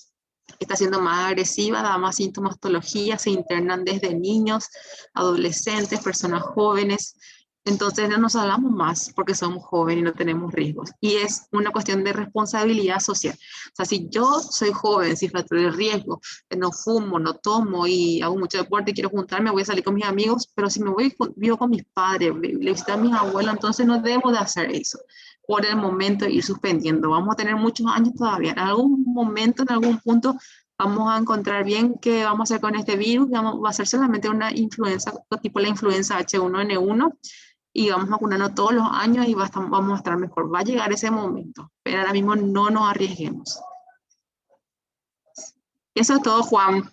está siendo más agresiva, da más sintomatología, se internan desde niños, adolescentes, personas jóvenes. Entonces no nos hablamos más porque somos jóvenes y no tenemos riesgos. Y es una cuestión de responsabilidad social. O sea, si yo soy joven, si facturo el riesgo, no fumo, no tomo y hago mucho deporte y quiero juntarme, voy a salir con mis amigos, pero si me voy, vivo con mis padres, le visito a mis abuelos, entonces no debo de hacer eso. Por el momento ir suspendiendo. Vamos a tener muchos años todavía. En algún momento, en algún punto, vamos a encontrar bien qué vamos a hacer con este virus. Va a ser solamente una influenza, tipo la influenza H1N1, y vamos vacunando todos los años y vamos a estar mejor. Va a llegar ese momento, pero ahora mismo no nos arriesguemos. Eso es todo, Juan.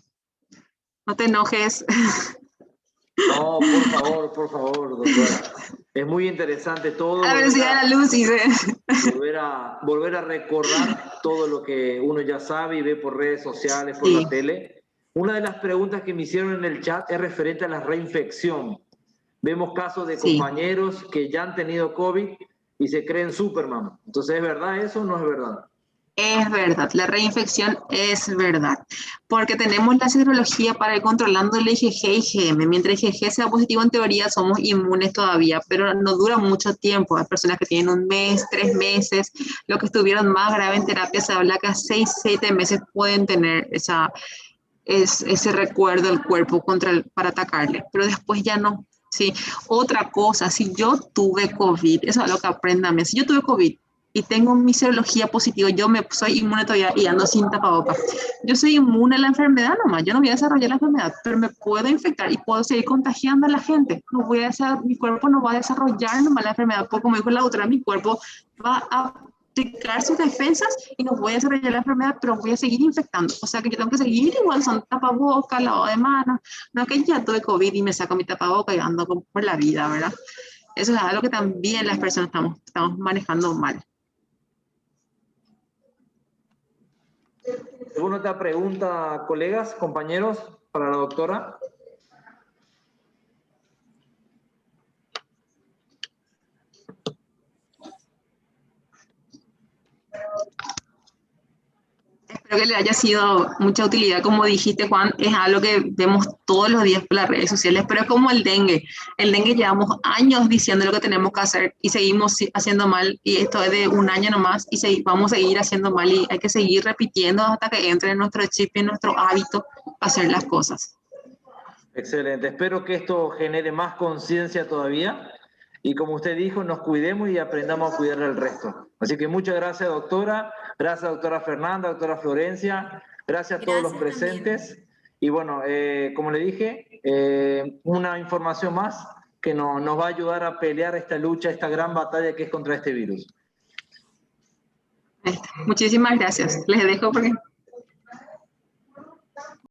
No te enojes. No, por favor, doctora. Es muy interesante todo. A la velocidad de la luz, dice. Volver a recordar todo lo que uno ya sabe y ve por redes sociales, por la tele. Una de las preguntas que me hicieron en el chat es referente a la reinfección. Vemos casos de compañeros que ya han tenido COVID y se creen Superman. Entonces, ¿es verdad eso o no es verdad? Es verdad, la reinfección es verdad, porque tenemos la serología para ir controlando el IgG y IgM. Mientras el IgG sea positivo, en teoría somos inmunes todavía, pero no dura mucho tiempo. Hay personas que tienen 1 mes, 3 meses, lo que estuvieron más grave en terapia se habla que a 6, 7 meses pueden tener ese recuerdo del cuerpo para atacarle, pero después ya no. Sí. Otra cosa, si yo tuve COVID, eso es lo que aprendan, si yo tuve COVID, y tengo mi serología positiva, soy inmune todavía y ando sin tapabocas. Yo soy inmune a la enfermedad nomás, yo no voy a desarrollar la enfermedad, pero me puedo infectar y puedo seguir contagiando a la gente. Mi cuerpo no va a desarrollar nomás la enfermedad, porque como dijo la doctora, mi cuerpo va a aplicar sus defensas y no voy a desarrollar la enfermedad, pero voy a seguir infectando. O sea que yo tengo que seguir igual, son tapabocas, lavado de manos. No es que ya tuve COVID y me saco mi tapabocas y ando por la vida, ¿verdad? Eso es algo que también las personas estamos manejando mal. ¿Alguna otra pregunta, colegas, compañeros, para la doctora? Espero que le haya sido mucha utilidad. Como dijiste, Juan, es algo que vemos todos los días por las redes sociales, pero es como el dengue. El dengue llevamos años diciendo lo que tenemos que hacer y seguimos haciendo mal, y esto es de un año nomás y vamos a seguir haciendo mal, y hay que seguir repitiendo hasta que entre en nuestro chip y en nuestro hábito hacer las cosas. Excelente. Espero que esto genere más conciencia todavía y, como usted dijo, nos cuidemos y aprendamos a cuidar al resto. Así que muchas gracias, doctora. Gracias, doctora Fernanda, doctora Florencia. Gracias a todos los presentes. También. Y bueno, como le dije, una información más que nos va a ayudar a pelear esta lucha, esta gran batalla que es contra este virus. Muchísimas gracias. Les dejo porque...